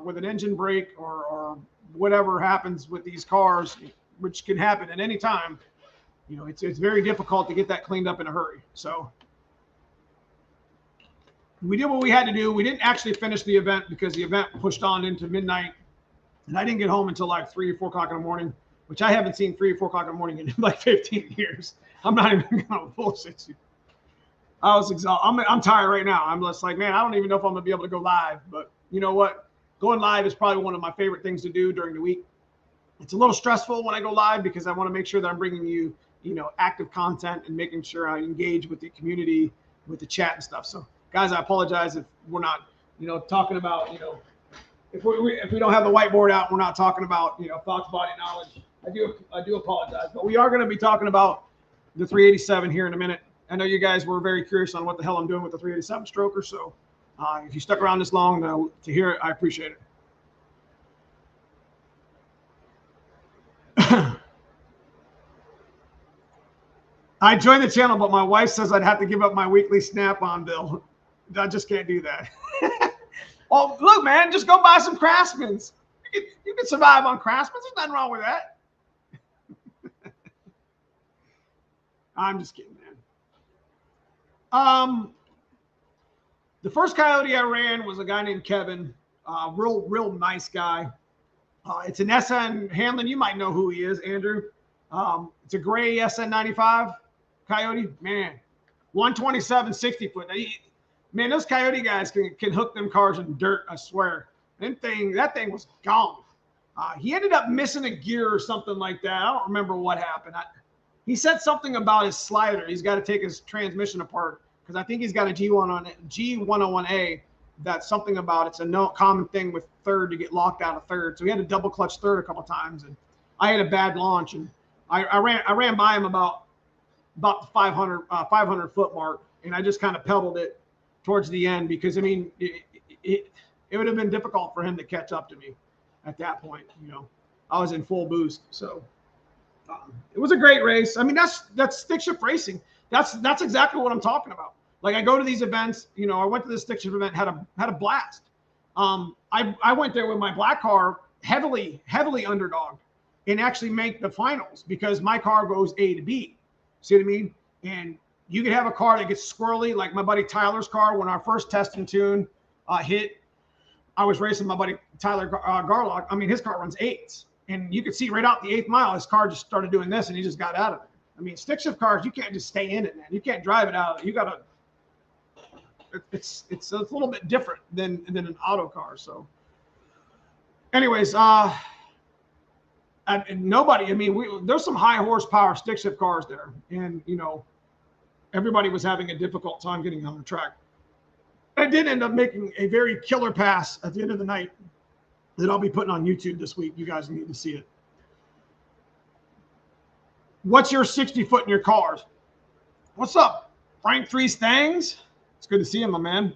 with an engine brake or whatever happens with these cars, which can happen at any time, it's very difficult to get that cleaned up in a hurry. So we did what we had to do. We didn't actually finish the event because the event pushed on into midnight, and I didn't get home until like 3 or 4 o'clock in the morning, which I haven't seen 3 or 4 o'clock in the morning in like 15 years. I'm not even going to bullshit you. I was exhausted. I'm tired right now. I'm just like, man, I don't even know if I'm going to be able to go live. But you know what? going live is probably one of my favorite things to do during the week. It's a little stressful when I go live because I want to make sure that I'm bringing you, active content and making sure I engage with the community, with the chat and stuff. So guys, I apologize if we're not, talking about, if we don't have the whiteboard out, we're not talking about, fox body knowledge. I do apologize, but we are going to be talking about the 387 here in a minute. I know you guys were very curious on what the hell I'm doing with the 387 stroker. So if you stuck around this long to hear it, I appreciate it. I joined the channel, but my wife says I'd have to give up my weekly Snap-on bill. I just can't do that. Oh, look, man, just go buy some Craftsman's. You can survive on Craftsman's. There's nothing wrong with that. I'm just kidding, man. The first coyote I ran was a guy named Kevin. Real nice guy. It's an SN Hanlon. You might know who he is, Andrew. It's a gray SN95 coyote. Man, 127, 60 foot. Man, those coyote guys can hook them cars in dirt, I swear. That thing was gone. He ended up missing a gear or something like that. I don't remember what happened. He said something about his slider. He's got to take his transmission apart because I think he's got a G101A. That's something about it's a common thing with third to get locked out of third. So he had to double clutch third a couple times, and I had a bad launch, and I ran by him about the 500 foot mark, and I just kind of pedaled it towards the end because it would have been difficult for him to catch up to me at that point. I was in full boost, so it was a great race. I mean, that's stick shift racing. That's exactly what I'm talking about. Like I go to these events, I went to the stick shift event, had a blast. I went there with my black car, heavily underdog, and actually make the finals because my car goes A to B. See what I mean? And you could have a car that gets squirrely, like my buddy Tyler's car. When our first test and tune hit, I was racing my buddy Tyler Garlock. I mean, his car runs 8s, and you could see right out the 8th mile, his car just started doing this, and he just got out of it. I mean, stick shift cars, you can't just stay in it, man. You can't drive it out. You gotta. It's a little bit different than an auto car. So, anyways, and nobody. I mean, there's some high horsepower stick shift cars there, and everybody was having a difficult time getting on the track. I did end up making a very killer pass at the end of the night that I'll be putting on YouTube this week. You guys need to see it. What's your 60 foot in your cars? What's up, Frank 3 Stangs? It's good to see him, my man.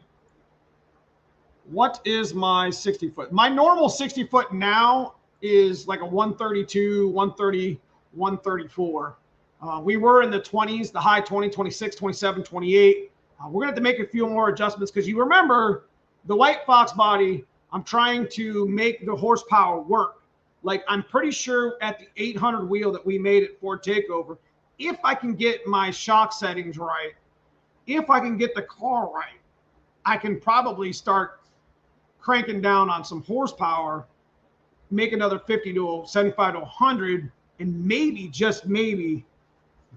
What is my 60 foot? My normal 60 foot now is like a 132, 130, 134. We were in the 20s, the high 20, 26, 27, 28. We're going to have to make a few more adjustments because you remember the white fox body, I'm trying to make the horsepower work. Like I'm pretty sure at the 800 wheel that we made at Ford Takeover, if I can get my shock settings right, if I can get the car right, I can probably start cranking down on some horsepower, make another 50 to 75 to 100, and maybe, just maybe,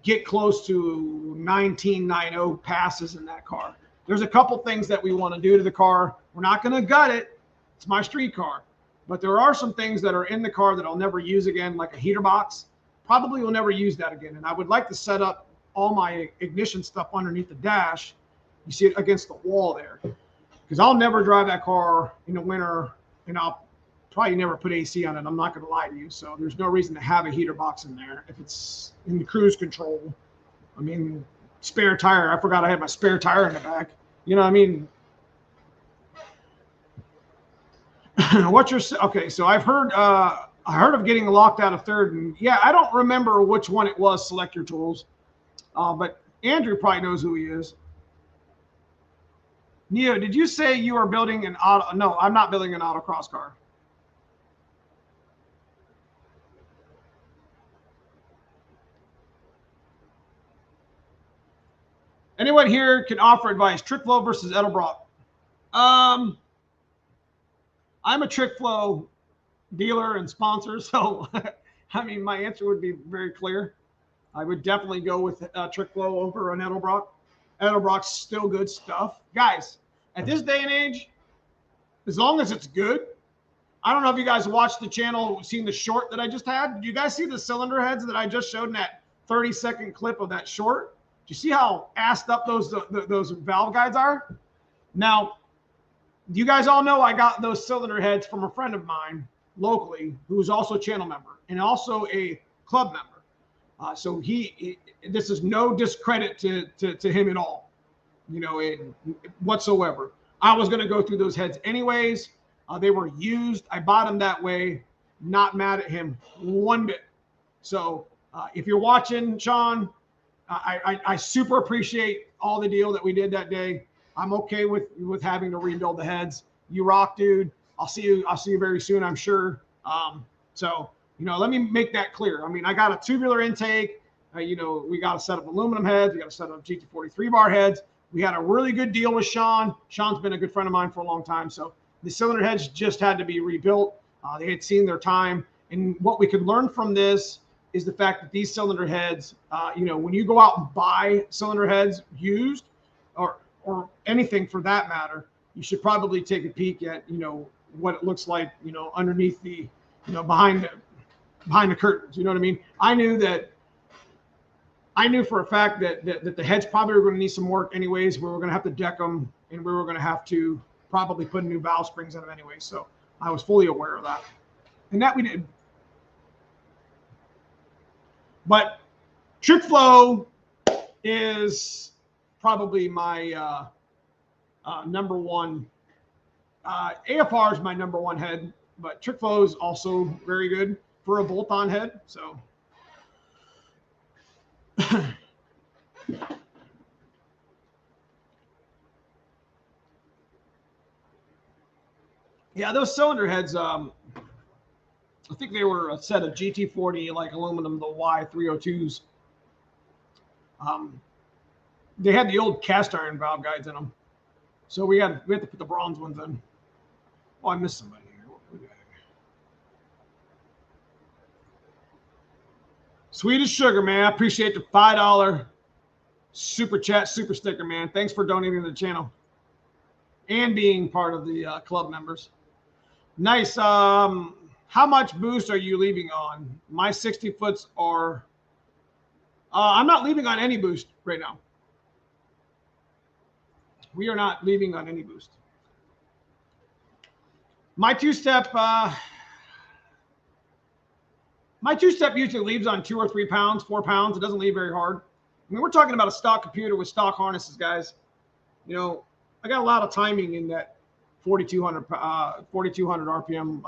get close to 1990 passes in that car. There's a couple things that we want to do to the car. We're not going to gut it. It's my street car. But there are some things that are in the car that I'll never use again, like a heater box. Probably will never use that again. And I would like to set up all my ignition stuff underneath the dash. You see it against the wall there. Because I'll never drive that car in the winter, and I'll probably never put AC on it. I'm not going to lie to you. So there's no reason to have a heater box in there if it's in the cruise control. I mean, spare tire. I forgot I had my spare tire in the back. You know what I mean? What's your okay? So I heard of getting locked out of third, and yeah, I don't remember which one it was. Select your tools, but Andrew probably knows who he is. Neo, did you say you are building an auto? No, I'm not building an autocross car. Anyone here can offer advice? Trick flow versus Edelbrock. I'm a Trick Flow dealer and sponsor, so I mean, my answer would be very clear. I would definitely go with Trick Flow over an Edelbrock. Edelbrock's still good stuff. Guys, at this day and age, as long as it's good, I don't know if you guys watched the channel, seen the short that I just had. Did you guys see the cylinder heads that I just showed in that 30-second clip of that short? Do you see how assed up those valve guides are? Now, you guys all know I got those cylinder heads from a friend of mine locally who's also a channel member and also a club member. So this is no discredit to him at all, you know, whatsoever. I was going to go through those heads anyways. They were used. I bought them that way. Not mad at him one bit. So if you're watching, Sean, I super appreciate all the deal that we did that day. I'm okay with having to rebuild the heads. You rock, dude. I'll see you very soon, I'm sure. So, you know, let me make that clear. I mean, I got a tubular intake. You know, we got a set of aluminum heads. We got a set of GT43 bar heads. We had a really good deal with Sean. Sean's been a good friend of mine for a long time. So the cylinder heads just had to be rebuilt. They had seen their time. And what we could learn from this is the fact that these cylinder heads, you know, when you go out and buy cylinder heads used or anything for that matter, you should probably take a peek at, you know, what it looks like, you know, underneath the, you know, behind the curtains. You know what I mean? I knew for a fact that the heads probably were going to need some work anyways. We were going to have to deck them, and we were going to have to probably put new valve springs in them anyway. So I was fully aware of that, and that we did. But trick flow is probably my number one. AFR is my number one head, but trick flow is also very good for a bolt-on head. So yeah, those cylinder heads, I think they were a set of GT40 like aluminum, the Y302s. They had the old cast iron valve guides in them, so we had to put the bronze ones in. Oh, I missed somebody here. Swedish Sugar, man, I appreciate the $5 super chat, super sticker, man. Thanks for donating to the channel and being part of the club members. Nice. How much boost are you leaving on? My 60 foots are. I'm not leaving on any boost right now. We are not leaving on any boost. My two-step usually leaves on 2 or 3 pounds, 4 pounds. It doesn't leave very hard. I mean, we're talking about a stock computer with stock harnesses, guys. You know, I got a lot of timing in that 4,200 RPM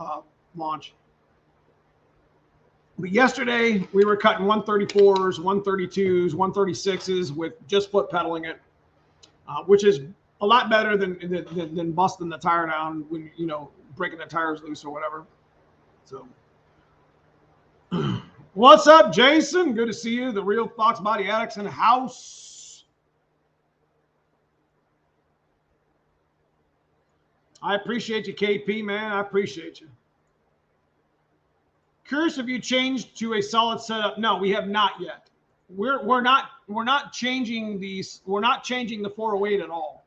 launch. But yesterday we were cutting 134s, 132s, 136s with just foot pedaling it, which is a lot better than busting the tire down when, you know, breaking the tires loose or whatever. So what's up, Jason? Good to see you. The real foxbody addicts in the house. I appreciate you, KP, man. I appreciate you. Curious if you changed to a solid setup. No, we have not yet. We're not changing these. We're not changing the 408 at all.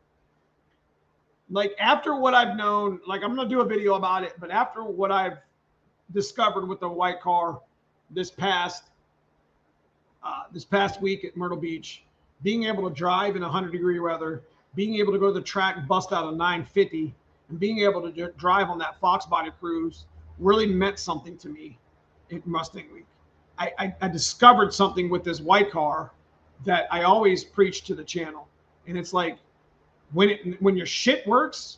Like after what I've known, like I'm gonna do a video about it, but after what I've discovered with the white car this past week at Myrtle Beach, being able to drive in 100-degree weather, being able to go to the track, bust out a 950, and being able to drive on that Foxbody cruise really meant something to me at Mustang Week. I discovered something with this white car that I always preach to the channel, and it's like when your shit works,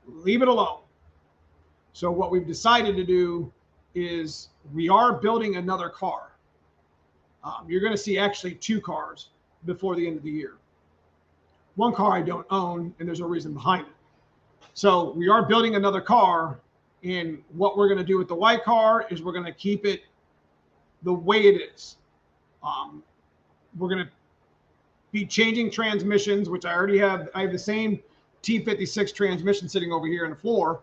leave it alone. So what we've decided to do is we are building another car. You're going to see actually 2 cars before the end of the year. One car I don't own, and there's a reason behind it. So we are building another car, and what we're going to do with the white car is we're going to keep it the way it is. We're going to be changing transmissions, which I already have. I have the same T56 transmission sitting over here on the floor,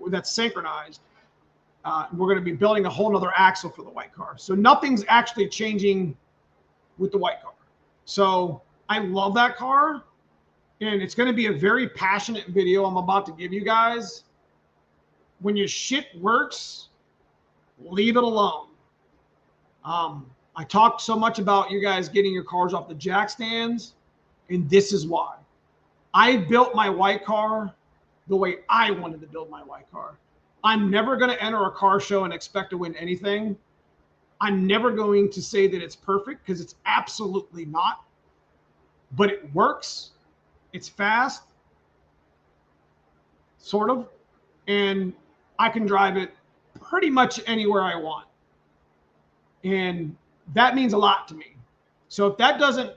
that's synchronized. We're going to be building a whole nother axle for the white car. So nothing's actually changing with the white car. So I love that car, and it's going to be a very passionate video I'm about to give you guys. when your shit works, leave it alone. I talked so much about you guys getting your cars off the jack stands, and this is why. I built my white car the way I wanted to build my white car. I'm never going to enter a car show and expect to win anything. I'm never going to say that it's perfect, because it's absolutely not. But it works. It's fast, sort of, and I can drive it pretty much anywhere I want. And that means a lot to me. So if that doesn't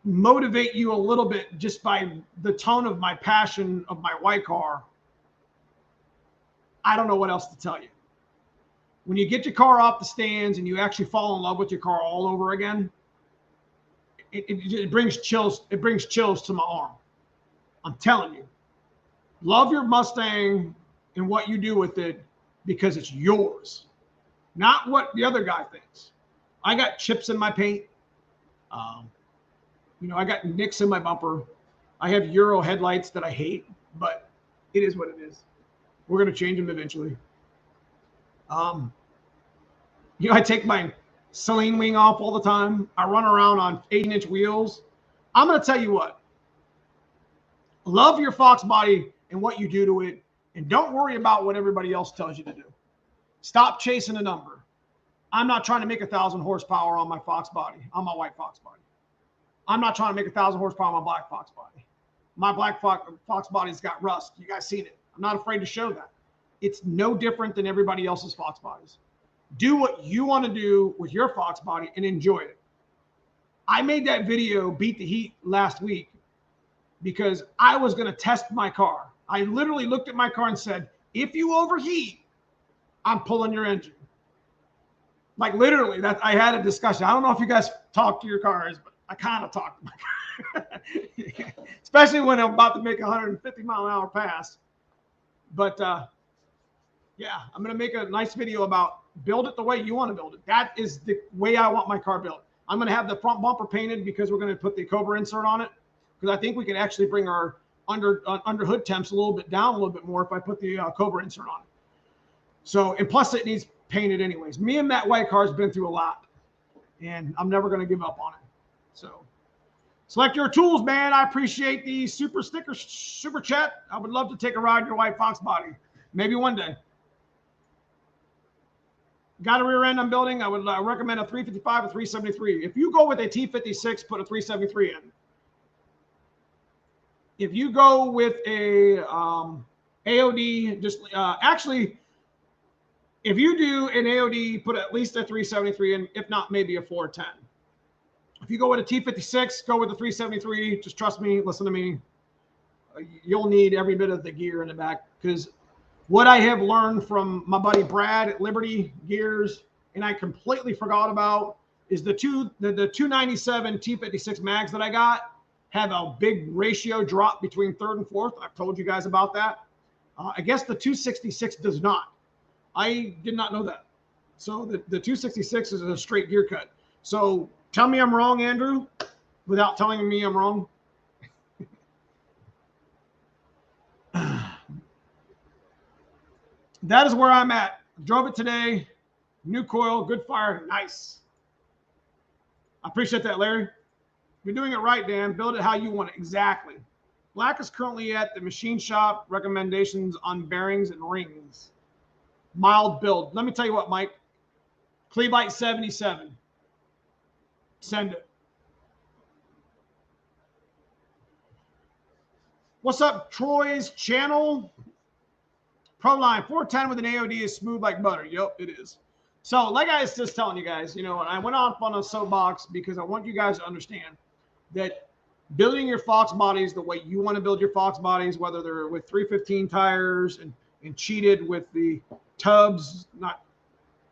motivate you a little bit just by the tone of my passion of my white car, I don't know what else to tell you. When you get your car off the stands and you actually fall in love with your car all over again, it brings chills. It brings chills to my arm. I'm telling you, love your Mustang and what you do with it, because it's yours, not what the other guy thinks. I got chips in my paint. I got nicks in my bumper. I have Euro headlights that I hate, but it is what it is. We're going to change them eventually. I take my Celine wing off all the time. I run around on 18-inch wheels. I'm going to tell you what. Love your Fox body and what you do to it, and don't worry about what everybody else tells you to do. Stop chasing a number. I'm not trying to make 1,000 horsepower on my Fox body, on my white Fox body. I'm not trying to make 1,000 horsepower on my black Fox body. My black Fox body's got rust. You guys seen it. I'm not afraid to show that. It's no different than everybody else's Fox bodies. Do what you want to do with your Fox body and enjoy it. I made that video, Beat the Heat, last week because I was going to test my car. I literally looked at my car and said, if you overheat, I'm pulling your engine. Like literally, that I had a discussion. I don't know if you guys talk to your cars, but I kind of talk to my car, especially when I'm about to make a 150-mile-an-hour pass. But yeah, I'm going to make a nice video about build it the way you want to build it. That is the way I want my car built. I'm going to have the front bumper painted because we're going to put the Cobra insert on it, because I think we can actually bring our under hood temps a little bit down a little bit more if I put the Cobra insert on it. So, and plus it needs painted anyways. Me and that white car has been through a lot, and I'm never going to give up on it. So select your tools, man. I appreciate the super sticker, super chat. I would love to take a ride in your white Fox body. Maybe one day. Got a rear end I'm building. I would recommend a 355 or 373. If you go with a T56, put a 373 in. If you go with a AOD, just actually, if you do an AOD, put at least a 373 in. If not, maybe a 410. If you go with a T56, go with a 373. Just trust me. Listen to me. You'll need every bit of the gear in the back, because what I have learned from my buddy Brad at Liberty Gears, and I completely forgot about, is the 297 T56 mags that I got have a big ratio drop between third and fourth. I've told you guys about that. I guess the 266 does not. I did not know that. So the 266 is a straight gear cut. So tell me I'm wrong, Andrew, without telling me I'm wrong. That is where I'm at. Drove it today. New coil, good fire, nice. I appreciate that, Larry. You're doing it right, Dan. Build it how you want it. Exactly. Black is currently at the machine shop. Recommendations on bearings and rings. Mild build. Let me tell you what, Mike. Cleveite 77. Send it. What's up, Troy's channel? Proline 410 with an AOD is smooth like butter. Yep, it is. So, like I was just telling you guys, I went off on a soapbox because I want you guys to understand that building your Fox bodies the way you want to build your Fox bodies, whether they're with 315 tires and cheated with the tubs, not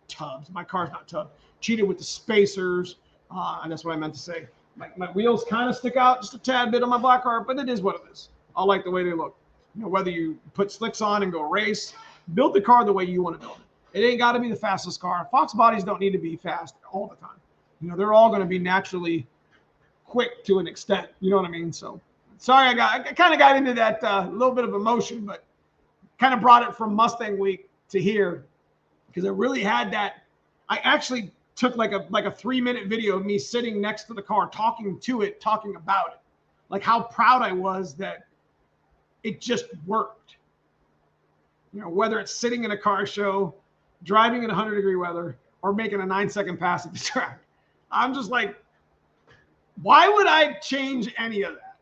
tubs. My car's not tub. Cheated with the spacers. And that's what I meant to say. My wheels kind of stick out just a tad bit on my black car, but it is what it is. I like the way they look. Whether you put slicks on and go race, build the car the way you want to build it. It ain't got to be the fastest car. Fox bodies don't need to be fast all the time. They're all going to be naturally quick to an extent. You know what I mean? So, sorry, I kind of got into that little bit of emotion, but kind of brought it from Mustang week to here because it really had that. I actually took like a 3-minute video of me sitting next to the car, talking to it, talking about it, like how proud I was that it just worked. You know, whether it's sitting in a car show, driving in 100-degree weather, or making a 9-second pass at the track. I'm just like, why would I change any of that?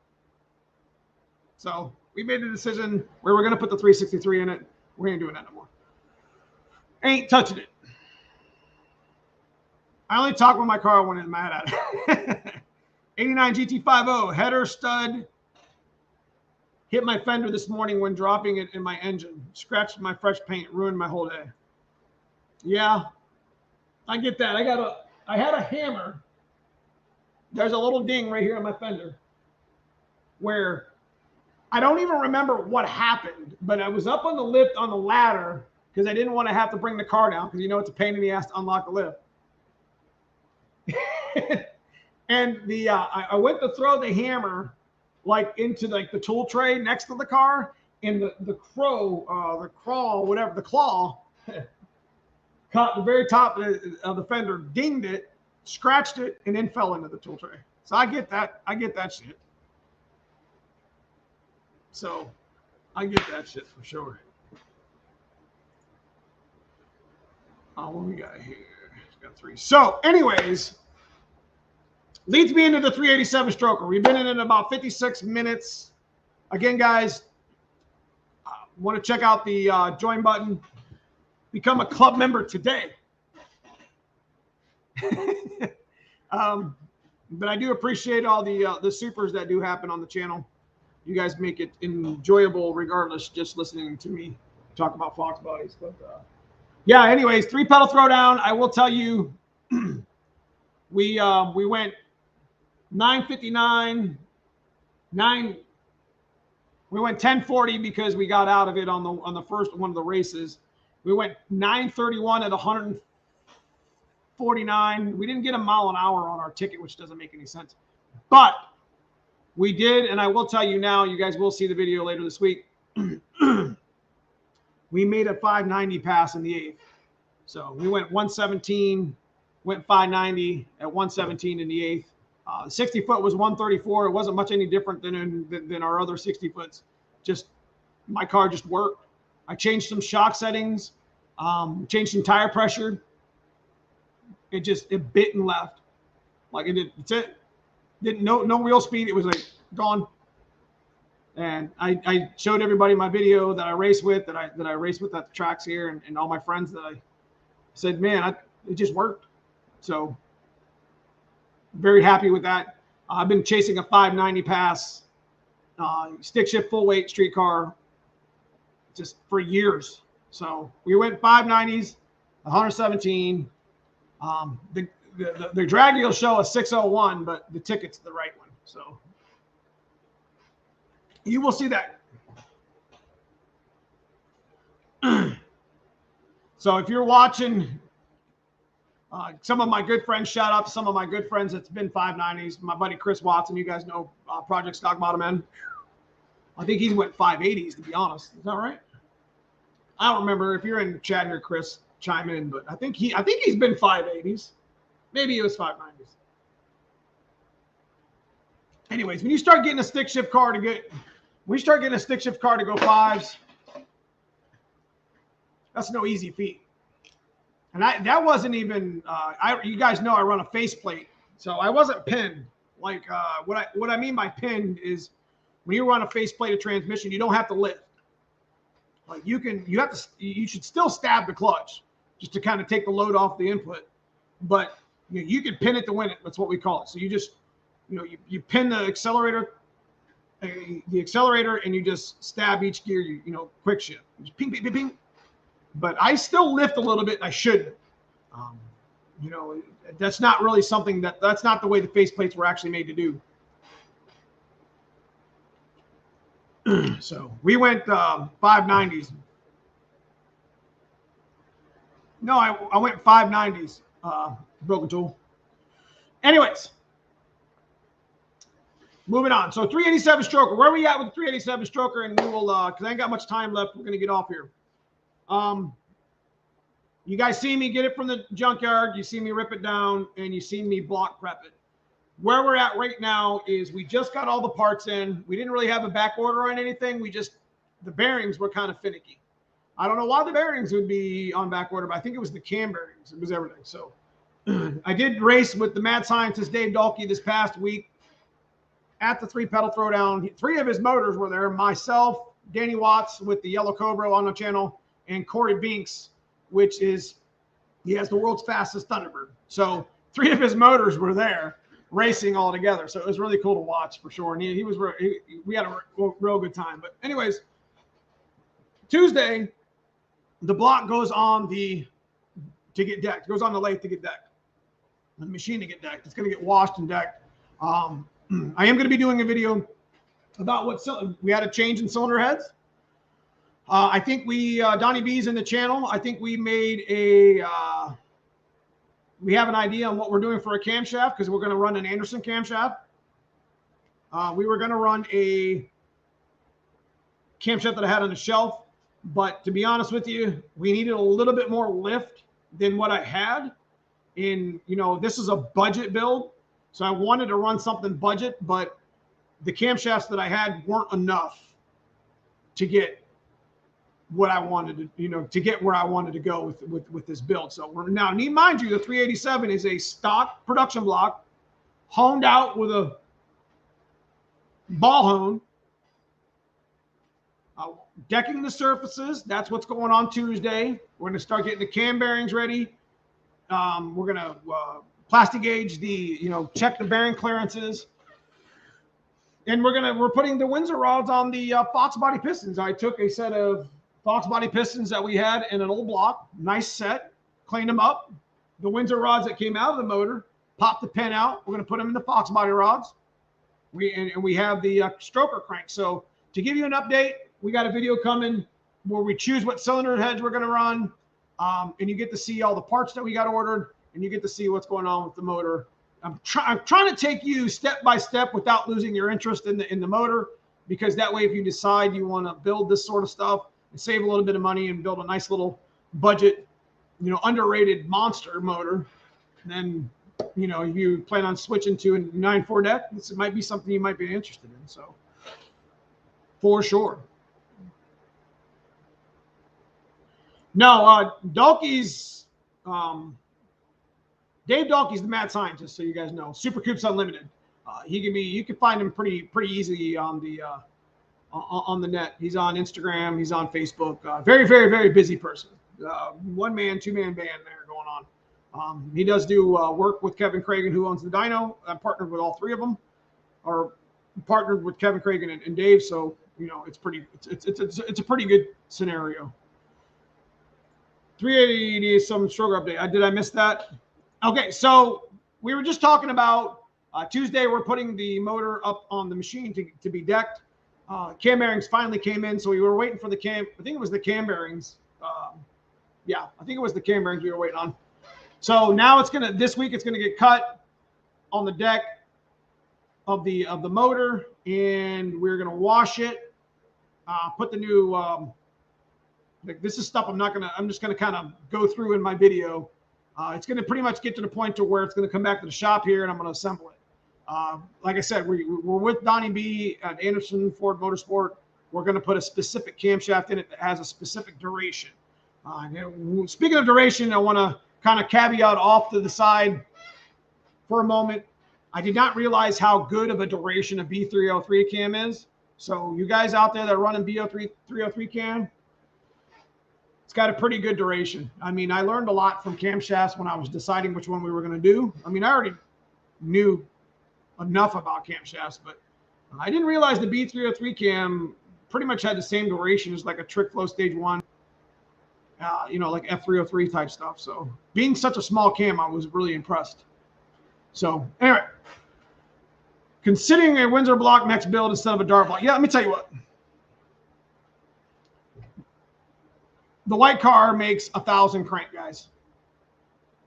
So we made the decision where we're going to put the 363 in it. We ain't doing that no more. Ain't touching it. I only talk with my car when it's mad at it. 89 GT50 header stud. Hit my fender this morning when dropping it in my engine. Scratched my fresh paint. Ruined my whole day. Yeah, I get that. I had a hammer. There's a little ding right here on my fender where I don't even remember what happened, but I was up on the lift on the ladder because I didn't want to have to bring the car down because, you know, it's a pain in the ass to unlock the lift. And I went to throw the hammer like into like the tool tray next to the car, and the claw caught the very top of the fender, dinged it, scratched it, and then fell into the tool tray. So I get that shit. So I get that shit for sure. What we got here? Got 3. So, anyways, leads me into the 387 stroker. We've been in it about 56 minutes. Again, guys, want to check out the join button. Become a club member today. But I do appreciate all the supers that do happen on the channel. You guys make it enjoyable regardless, just listening to me talk about fox bodies. But yeah, anyways, 3-pedal throwdown. I will tell you, we went 9:59, we went 10:40 because we got out of it on the first one of the races. We went 9:31 at 149. We didn't get a mile an hour on our ticket, which doesn't make any sense. But we did, and I will tell you now, you guys will see the video later this week. We made a 590 pass in the 8th. So we went 117, went 590 at 117 in the 8th. The 60 foot was 134. It wasn't much any different than our other 60 foots. Just my car just worked. I changed some shock settings, changed some tire pressure. It bit and left. Like it did. That's it. Didn't no wheel speed. It was like gone. And I showed everybody my video that I race with, that I race with at the tracks here, and all my friends that I said, man, it just worked. So very happy with that. I've been chasing a 590 pass, stick shift full weight street car just for years. So we went 590s, 117. The drag will show a 601, but the ticket's the right one. So you will see that. So if you're watching, some of my good friends, shout out to some of my good friends that's been 590s. My buddy Chris Watson, you guys know, Project Stock Bottom End. I think he's went 580s, to be honest. Is that right? I don't remember. If you're in the chat here, Chris, chime in. But I think he's been 580s. Maybe it was 590s. Anyways, when you start getting a stick shift car to go fives, that's no easy feat. And that wasn't even. You guys know I run a faceplate, so I wasn't pinned. Like what I mean by pinned is when you run a faceplated transmission, you don't have to lift. Like you should still stab the clutch just to kind of take the load off the input, but you can pin it to win it. That's what we call it. So you just you pin the accelerator, and you just stab each gear. Quick shift, just ping, ping, ping, ping. But I still lift a little bit, and I shouldn't. That's not really something that's not the way the faceplates were actually made to do. So we went 590s. No, I went 590s. Broken tool. Anyways, Moving on. So 387 stroker. Where are we at with the 387 stroker? And we will, because I ain't got much time left. We're going to get off here. You guys see me get it from the junkyard. You see me rip it down, and you see me block prep it. Where we're at right now is we just got all the parts in. We didn't really have a back order on anything. The bearings were kind of finicky. I don't know why the bearings would be on back order, but I think it was the cam bearings. It was everything. So I did race with the mad scientist Dave Dahlke this past week at the 3-pedal throwdown. 3 of his motors were there. Myself, Danny Watts with the Yellow Cobra on the channel, and Corey Binks, he has the world's fastest Thunderbird. So 3 of his motors were there racing all together. So it was really cool to watch for sure. And we had a real good time. But anyways, Tuesday, the block goes on to get decked. It goes on the lathe to get decked. The machine to get decked. It's going to get washed and decked. I am going to be doing a video about we had a change in cylinder heads. I think Donnie B's in the channel. I think we made we have an idea on what we're doing for a camshaft because we're going to run an Anderson camshaft. We were going to run a camshaft that I had on the shelf, but to be honest with you, we needed a little bit more lift than what I had. This is a budget build, so I wanted to run something budget, but the camshafts that I had weren't enough to get what I wanted to get where I wanted to go with this build. So now, mind you, the 387 is a stock production block, honed out with a ball hone, decking the surfaces. That's what's going on Tuesday. We're going to start getting the cam bearings ready. We're going to plastic gauge check the bearing clearances. And we're putting the Windsor rods on the foxbody pistons. I took a set of foxbody pistons that we had in an old block, nice set, cleaned them up. The Windsor rods that came out of the motor, popped the pin out. We're going to put them in the foxbody rods. We have the stroker crank. So to give you an update, we got a video coming where we choose what cylinder heads we're going to run, and you get to see all the parts that we got ordered, and you get to see what's going on with the motor. I'm trying to take you step by step without losing your interest in the motor, because that way, if you decide you want to build this sort of stuff and save a little bit of money and build a nice little budget, underrated monster motor, then if you plan on switching to a 9.4 deck, this might be something you might be interested in. So for sure. No, Dahlke's Dave Dahlke's the mad scientist, so you guys know. Super Coops Unlimited. You can find him pretty easily on the net. He's on Instagram. He's on Facebook. Very, very, very busy person. 1-man, 2-man band there going on. He does do work with Kevin Cragen, who owns the dyno. I'm partnered with all 3 of them, or partnered with Kevin Cragen and Dave. So it's a pretty good scenario. 380 is some stroker update. Did I miss that? Okay, so we were just talking about Tuesday. We're putting the motor up on the machine to be decked. Cam bearings finally came in, so we were waiting for the cam. I think it was the cam bearings. Yeah, I think it was the cam bearings we were waiting on. So now this week it's gonna get cut on the deck of the motor, and we're gonna wash it. Put the new. This is stuff I'm just gonna kind of go through in my video. It's gonna pretty much get to the point to where it's gonna come back to the shop here, and I'm gonna assemble it. Like I said, we're with Donnie B at Anderson Ford Motorsport. We're gonna put a specific camshaft in it that has a specific duration. Speaking of duration, I want to kind of caveat off to the side for a moment. I did not realize how good of a duration a B303 cam is. So you guys out there that are running B303 cam, it's got a pretty good duration. I mean, I learned a lot from camshafts when I was deciding which one we were going to do. I mean, I already knew enough about camshafts, but I didn't realize the B303 cam pretty much had the same duration as like a Trick Flow Stage 1. Like F303 type stuff. So being such a small cam, I was really impressed. So anyway, considering a Windsor block next build instead of a dart block. Yeah, let me tell you what. The white car makes 1,000 crank, guys.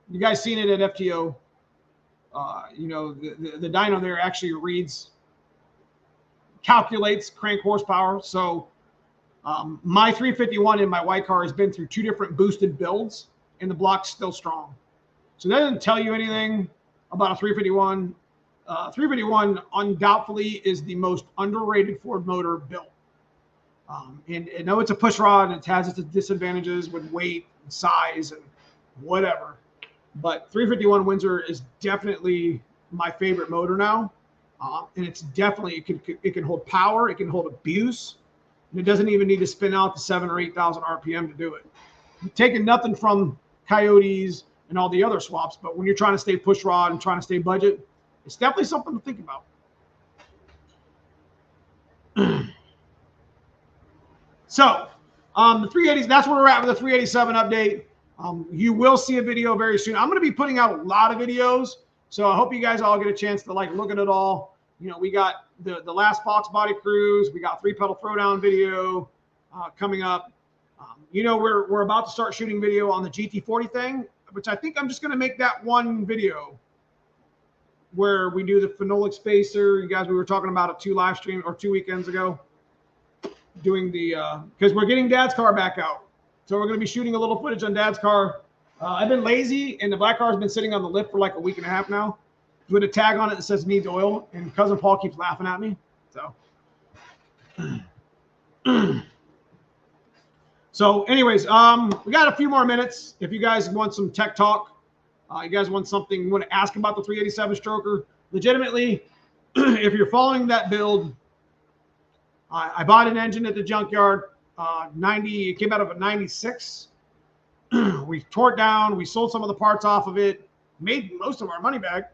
You guys seen it at FTO. The dyno there actually reads calculates crank horsepower. So my 351 in my white car has been through 2 different boosted builds, and the block's still strong. So that doesn't tell you anything about a 351. 351 undoubtedly is the most underrated Ford motor built. And I know it's a push rod and it has its disadvantages with weight and size and whatever. But 351 Windsor is definitely my favorite motor now. And it's definitely, it can hold power, it can hold abuse, and it doesn't even need to spin out to 7,000 or 8,000 RPM to do it. You're taking nothing from Coyotes and all the other swaps, but when you're trying to stay push rod and trying to stay budget, it's definitely something to think about. So the 380s, that's where we're at with the 387 update. You will see a video very soon. I'm going to be putting out a lot of videos, so I hope you guys all get a chance to like look at it all. You know, we got the last foxbody cruise, we got 3-pedal throwdown video coming up. You know, we're about to start shooting video on the GT40 thing, which I think I'm just going to make that one video where we do the phenolic spacer. You guys, we were talking about it 2 weekends ago, doing the because we're getting Dad's car back out, so we're going to be shooting a little footage on Dad's car. I've been lazy, and the black car has been sitting on the lift for like a week and a half now, with a tag on it that says needs oil, and cousin Paul keeps laughing at me. So anyways, we got a few more minutes. If you guys want some tech talk, you guys want something, you want to ask about the 387 stroker, legitimately, if you're following that build, I bought an engine at the junkyard, it came out of a 96. We tore it down. We sold some of the parts off of it, made most of our money back.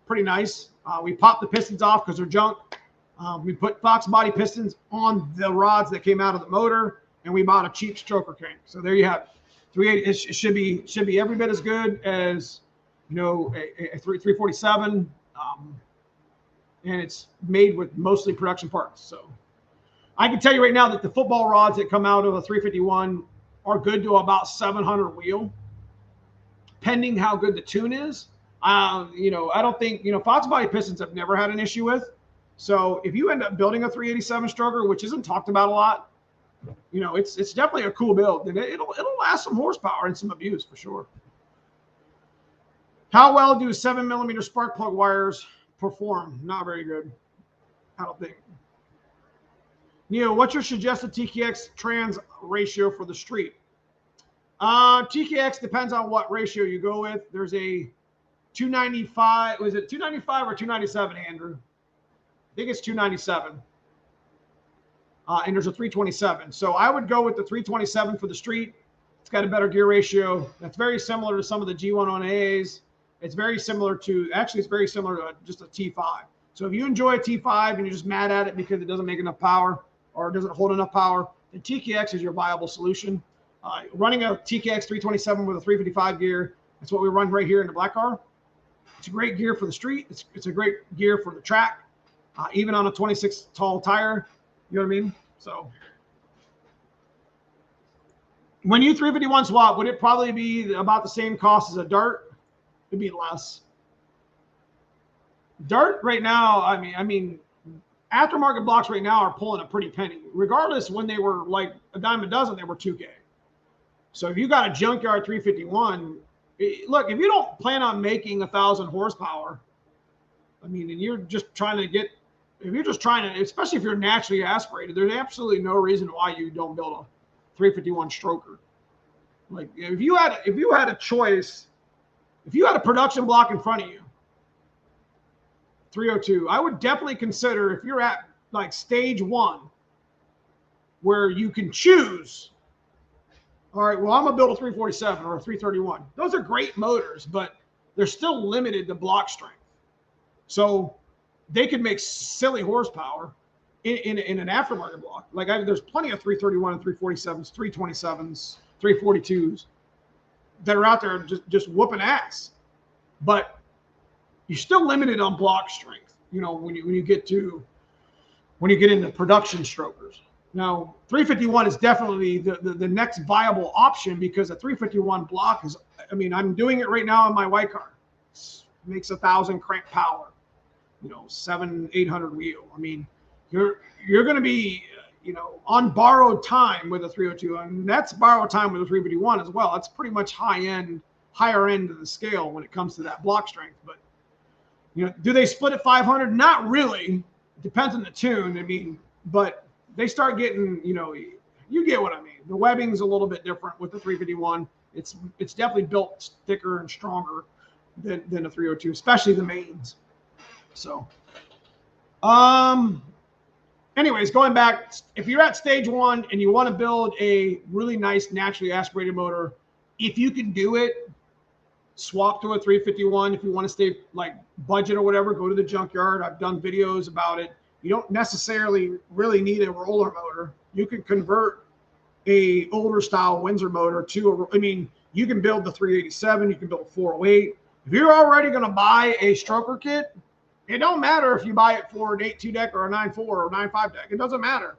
Pretty nice. We popped the pistons off because they're junk. We put foxbody pistons on the rods that came out of the motor, and we bought a cheap stroker crank. So there you have it. 380, it should be every bit as good as, you know, a 347, and it's made with mostly production parts. So I can tell you right now that the football rods that come out of a 351 are good to about 700 wheel, pending how good the tune is. You know, I don't think, you know, foxbody pistons I've never had an issue with. So if you end up building a 387 stroker, which isn't talked about a lot, you know, it's definitely a cool build, and it'll last some horsepower and some abuse for sure. How well do 7mm spark plug wires perform? Not very good, I don't think. Neo, what's your suggested TKX trans ratio for the street? TKX depends on what ratio you go with. There's a 295. Was it 295 or 297, Andrew? I think it's 297. And there's a 327. So I would go with the 327 for the street. It's got a better gear ratio. That's very similar to some of the G108As. It's very similar to, actually, it's very similar to just a T5. So if you enjoy a T5 and you're just mad at it because it doesn't make enough power or it doesn't hold enough power, then TKX is your viable solution. Running a TKX 327 with a 355 gear, that's what we run right here in the black car. It's a great gear for the street. It's a great gear for the track, even on a 26 tall tire. You know what I mean? So when you 351 swap, would it probably be about the same cost as a Dart? It'd be less. Dart right now, I mean, aftermarket blocks right now are pulling a pretty penny. Regardless, when they were like a dime a dozen, they were 2K. So if you got a junkyard 351, look, if you don't plan on making 1,000 horsepower, I mean, and you're just trying to get, if you're just trying to, especially if you're naturally aspirated, there's absolutely no reason why you don't build a 351 stroker. Like if you had a choice, if you had a production block in front of you, 302, I would definitely consider, if you're at like stage 1 where you can choose, all right, well, I'm gonna build a 347 or a 331. Those are great motors, but they're still limited to block strength. So they could make silly horsepower in an aftermarket block. Like there's plenty of 331 and 347s, 327s, 342s that are out there just whooping ass. But you're still limited on block strength, you know, when you get into production strokers. Now, 351 is definitely the next viable option, because a 351 block is, I mean, I'm doing it right now in my white car. It makes 1,000 crank power, you know, 700-800 wheel. I mean, you're going to be, on borrowed time with a 302, and that's borrowed time with a 351 as well. That's pretty much higher end of the scale when it comes to that block strength. But do they split at 500? Not really. It depends on the tune. I mean, but they start getting, you get what I mean. The webbing's a little bit different with the 351. It's definitely built thicker and stronger than a 302, especially the mains. So, anyways, going back, if you're at stage one and you want to build a really nice naturally aspirated motor, if you can do it, swap to a 351. If you want to stay like budget or whatever, go to the junkyard. I've done videos about it. You don't necessarily really need a roller motor. You can convert a older style Windsor motor to you can build the 387, you can build 408. If you're already going to buy a stroker kit, it don't matter if you buy it for an 8.2 deck or a 9.4 or 9.5 deck. It doesn't matter.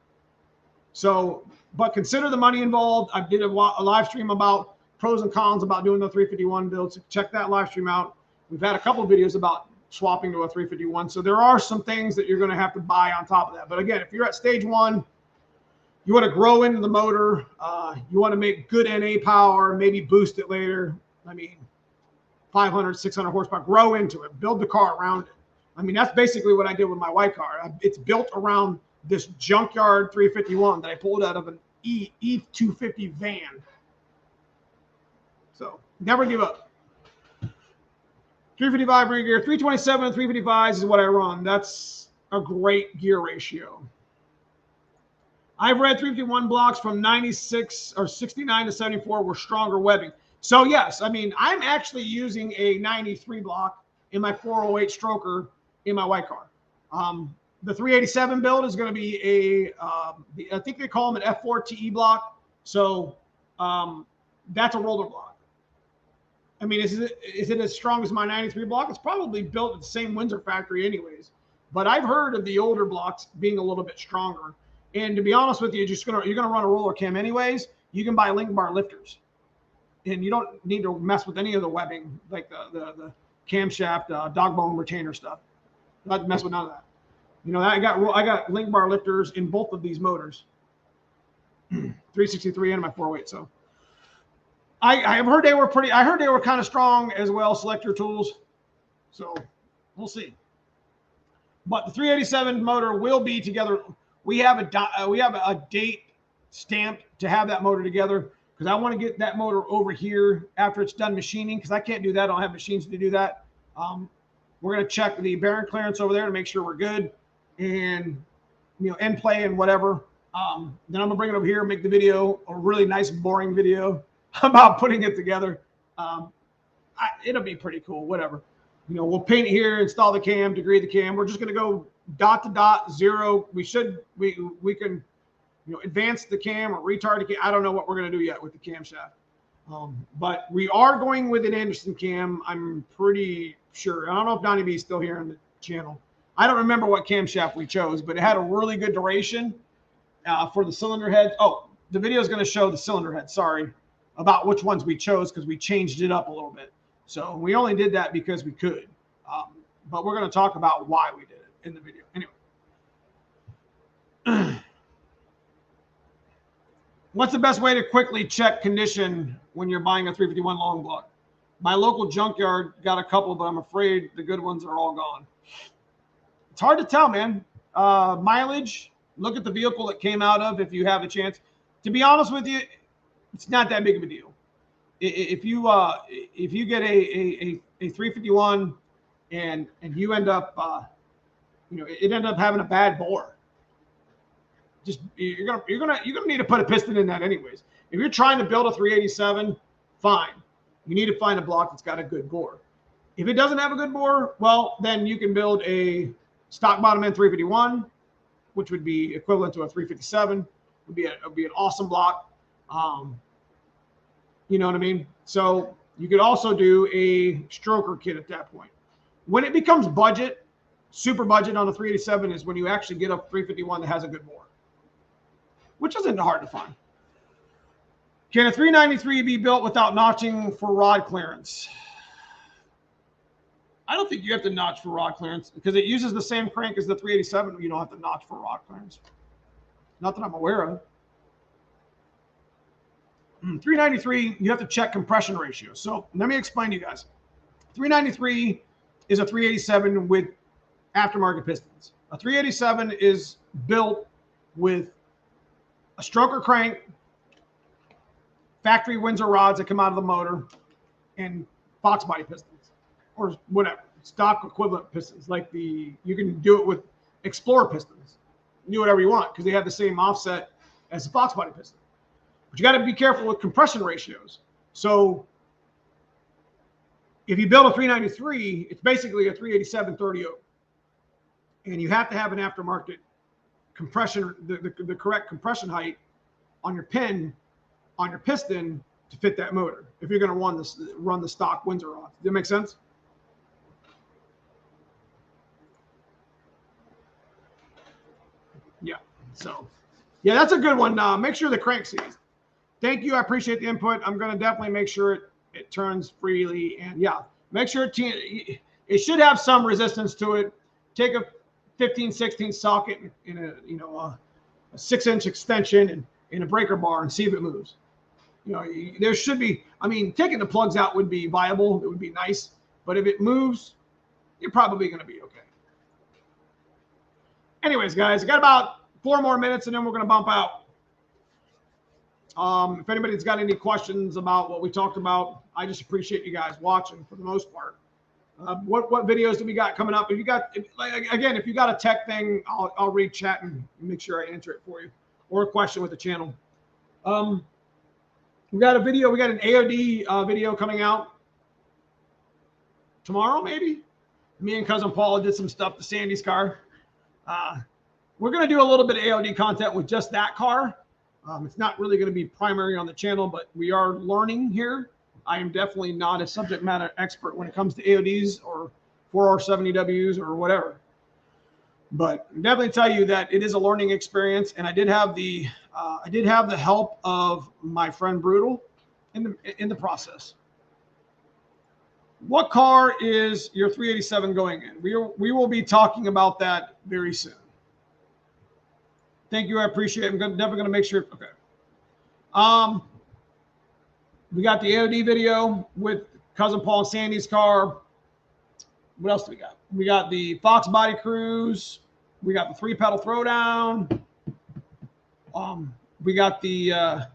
So, but consider the money involved. I did a live stream about pros and cons about doing the 351 build. So check that live stream out. We've had a couple of videos about swapping to a 351. So there are some things that you're going to have to buy on top of that. But again, if you're at stage one, you want to grow into the motor. You want to make good NA power, maybe boost it later. 500, 600 horsepower, grow into it, build the car around it. That's basically what I did with my white car. It's built around this junkyard 351 that I pulled out of an E250 van. So never give up. 355 rear gear, 327 and 355s is what I run. That's a great gear ratio. I've read 351 blocks from 96 or 69 to 74 were stronger webbing. So yes, I'm actually using a 93 block in my 408 stroker in my white car. The 387 build is going to be I think they call them an F4 TE block. So that's a roller block. Is it as strong as my 93 block? It's probably built at the same Windsor factory anyways. But I've heard of the older blocks being a little bit stronger. And to be honest with you, you're gonna run a roller cam anyways. You can buy link bar lifters, and you don't need to mess with any of the webbing, like the camshaft, dog bone retainer stuff. Not mess with none of that. I got link bar lifters in both of these motors, 363 and my 408. So I heard they were I heard they were kind of strong as well. Select your tools. So we'll see. But the 387 motor will be together. We have a date stamped to have that motor together because I want to get that motor over here after it's done machining because I can't do that. I don't have machines to do that. We're going to check the bearing clearance over there to make sure we're good and, end play and whatever. Then I'm going to bring it over here and make the video, a really nice, boring video about putting it together. It'll be pretty cool, whatever. We'll paint it here, install the cam, degree the cam. We're just going to go dot to dot, zero. We can, advance the cam or retard the cam. I don't know what we're going to do yet with the camshaft. But we are going with an Anderson cam. I'm pretty sure. I don't know if Donnie B is still here on the channel. I don't remember what camshaft we chose, but it had a really good duration for the cylinder head. Oh, the video is going to show the cylinder head. Sorry about which ones we chose because we changed it up a little bit. So we only did that because we could. But we're going to talk about why we did it in the video. Anyway. What's the best way to quickly check condition when you're buying a 351 long block? My local junkyard got a couple, but I'm afraid the good ones are all gone. It's hard to tell, man. Mileage, look at the vehicle it came out of if you have a chance. To be honest with you, it's not that big of a deal. If you get a 351 and you end up it ended up having a bad bore, just you're gonna need to put a piston in that anyways. If you're trying to build a 387, fine. You need to find a block that's got a good bore. If it doesn't have a good bore, well, then you can build a stock bottom end 351, which would be equivalent to a 357. Would be an awesome block. You know what I mean? So you could also do a stroker kit at that point. When it becomes budget, super budget on a 387 is when you actually get a 351 that has a good bore, which isn't hard to find. Can a 393 be built without notching for rod clearance? I don't think you have to notch for rod clearance because it uses the same crank as the 387. You don't have to notch for rod clearance. Not that I'm aware of. 393, you have to check compression ratio. So let me explain to you guys. 393 is a 387 with aftermarket pistons. A 387 is built with a stroker crank, factory Windsor rods that come out of the motor, and foxbody pistons, or whatever, stock equivalent pistons. Like you can do it with Explorer pistons. You do whatever you want because they have the same offset as the foxbody piston. But you got to be careful with compression ratios. So if you build a 393, it's basically a 387 30-0. And you have to have an aftermarket compression, the correct compression height on your pin, on your piston to fit that motor if you're going to run the stock Windsor rods. Does that make sense? Yeah. So, yeah, that's a good one. Make sure the crank sees. Thank you. I appreciate the input. I'm going to definitely make sure it turns freely. And, yeah, make sure it should have some resistance to it. Take a 15/16 socket in a 6-inch extension and in a breaker bar and see if it moves. There should be, I mean, taking the plugs out would be viable. It would be nice. But if it moves, you're probably going to be okay. Anyways, guys, I got about 4 more minutes and then we're going to bump out. If anybody's got any questions about what we talked about, I just appreciate you guys watching for the most part. What videos do we got coming up? If you got, if you got a tech thing, I'll read chat and make sure I answer it for you, or a question with the channel. We got a video. We got an AOD video coming out tomorrow, maybe. Me and cousin Paul did some stuff to Sandy's car. We're going to do a little bit of AOD content with just that car. It's not really going to be primary on the channel, but we are learning here. I am definitely not a subject matter expert when it comes to AODs or 4R70Ws or whatever. But I'll definitely tell you that it is a learning experience, and I did have the help of my friend Brutal in the process. What car is your 387 going in? We will be talking about that very soon. Thank you. I appreciate it. I'm definitely going to make sure. Okay. We got the AOD video with cousin Paul and Sandy's car. What else do we got? We got the foxbody cruise. We got the 3-pedal throwdown. We got the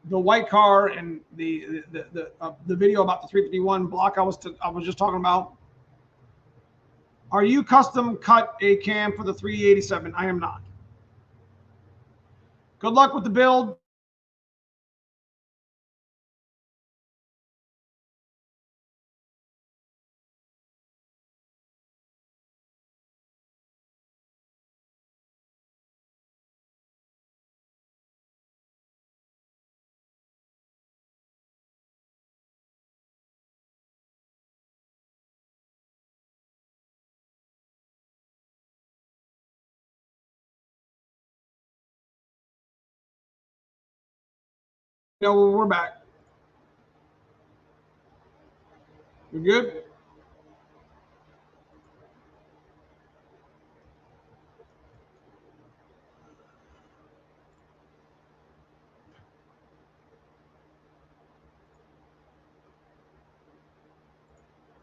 white car and the video about the 351 block I was just talking about. Are you custom cut a cam for the 387? I am not. Good luck with the build. No, we're back. We're good?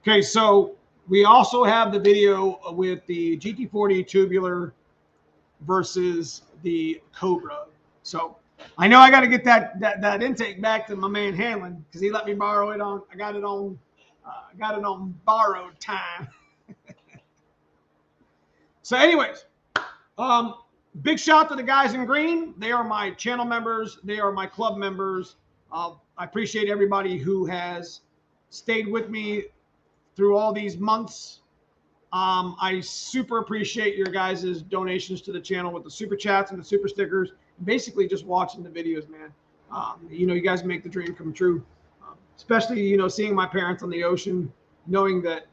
Okay, so we also have the video with the GT40 tubular versus the Cobra. So I know I got to get that intake back to my man Hanlon because he let me borrow it on. I got it on borrowed time. So, anyways, big shout to the guys in green. They are my channel members. They are my club members. I appreciate everybody who has stayed with me through all these months. I super appreciate your guys' donations to the channel with the super chats and the super stickers. Basically just watching the videos, man. You guys make the dream come true. Especially, seeing my parents on the ocean, knowing that,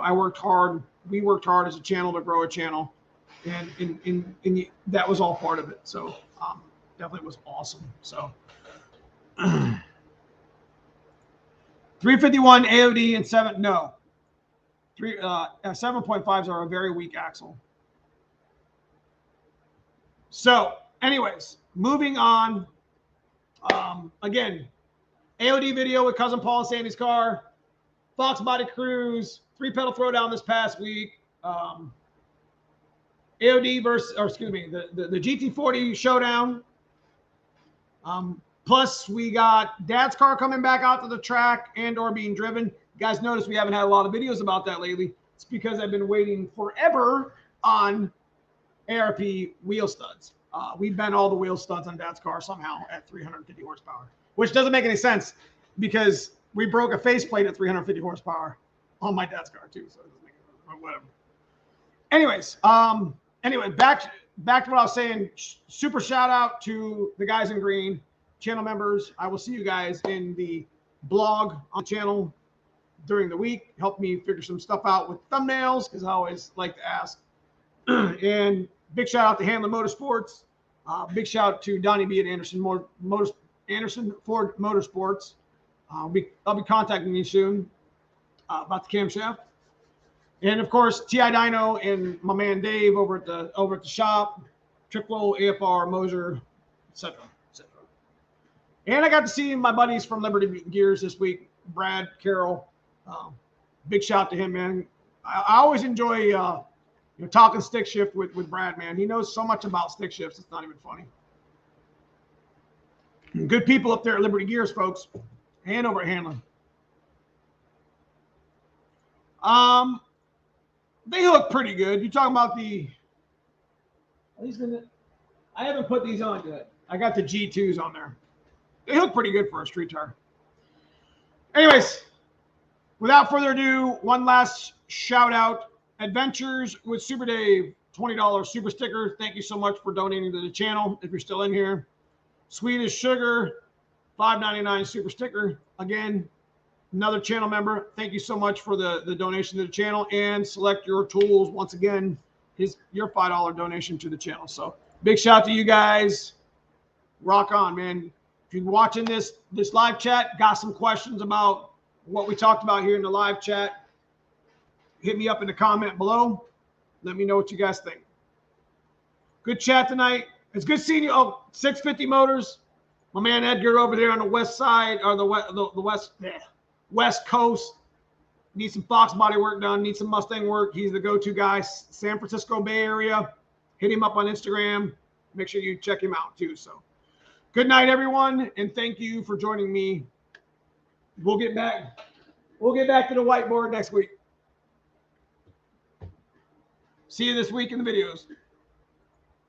I worked hard. We worked hard as a channel to grow a channel. And that was all part of it. So definitely was awesome. So 351 AOD and 7. No, 7.5s are a very weak axle. So, anyways, moving on. Again, AOD video with Cousin Paul and Sandy's car. Fox Body Cruise. 3-pedal throwdown this past week. AOD versus, or excuse me, the GT40 showdown. Plus, we got Dad's car coming back out to the track and or being driven. You guys notice we haven't had a lot of videos about that lately. It's because I've been waiting forever on ARP wheel studs. We bent all the wheel studs on Dad's car somehow at 350 horsepower, which doesn't make any sense because we broke a faceplate at 350 horsepower on my dad's car too. So it doesn't make it, whatever. Anyways, anyway, back to what I was saying. Super shout out to the guys in green, channel members. I will see you guys in the blog on the channel during the week. Help me figure some stuff out with thumbnails because I always like to ask. And big shout out to Hanlon Motorsports. Big shout out to Donnie B at Anderson Ford Motorsports. I'll be contacting you soon about the camshaft. And of course, TI Dyno and my man Dave over at the shop, Triple AFR, Moser, etc. And I got to see my buddies from Liberty Gears this week, Brad, Carroll. Big shout to him, man. I always enjoy talking stick shift with Brad, man. He knows so much about stick shifts. It's not even funny. Good people up there at Liberty Gears, folks, and over at Hanlon. They hook pretty good. You talking about I haven't put these on yet. I got the G2s on there. They hook pretty good for a street tire. Anyways, without further ado, one last shout out. Adventures with Super Dave, $20 super sticker. Thank you so much for donating to the channel if you're still in here. Swedish Sugar, $5.99 super sticker. Again, another channel member. Thank you so much for the donation to the channel. And Select Your Tools, once again, your $5 donation to the channel. So big shout out to you guys. Rock on, man. If you're watching this live chat, got some questions about what we talked about here in the live chat, hit me up in the comment below. Let me know what you guys think. Good chat tonight. It's good seeing you. Oh, 650 Motors. My man Edgar over there on the west side, or the west coast. Needs some Fox body work done. Needs some Mustang work. He's the go-to guy. San Francisco Bay Area. Hit him up on Instagram. Make sure you check him out too. So good night, everyone, and thank you for joining me. We'll get back to the whiteboard next week. See you this week in the videos.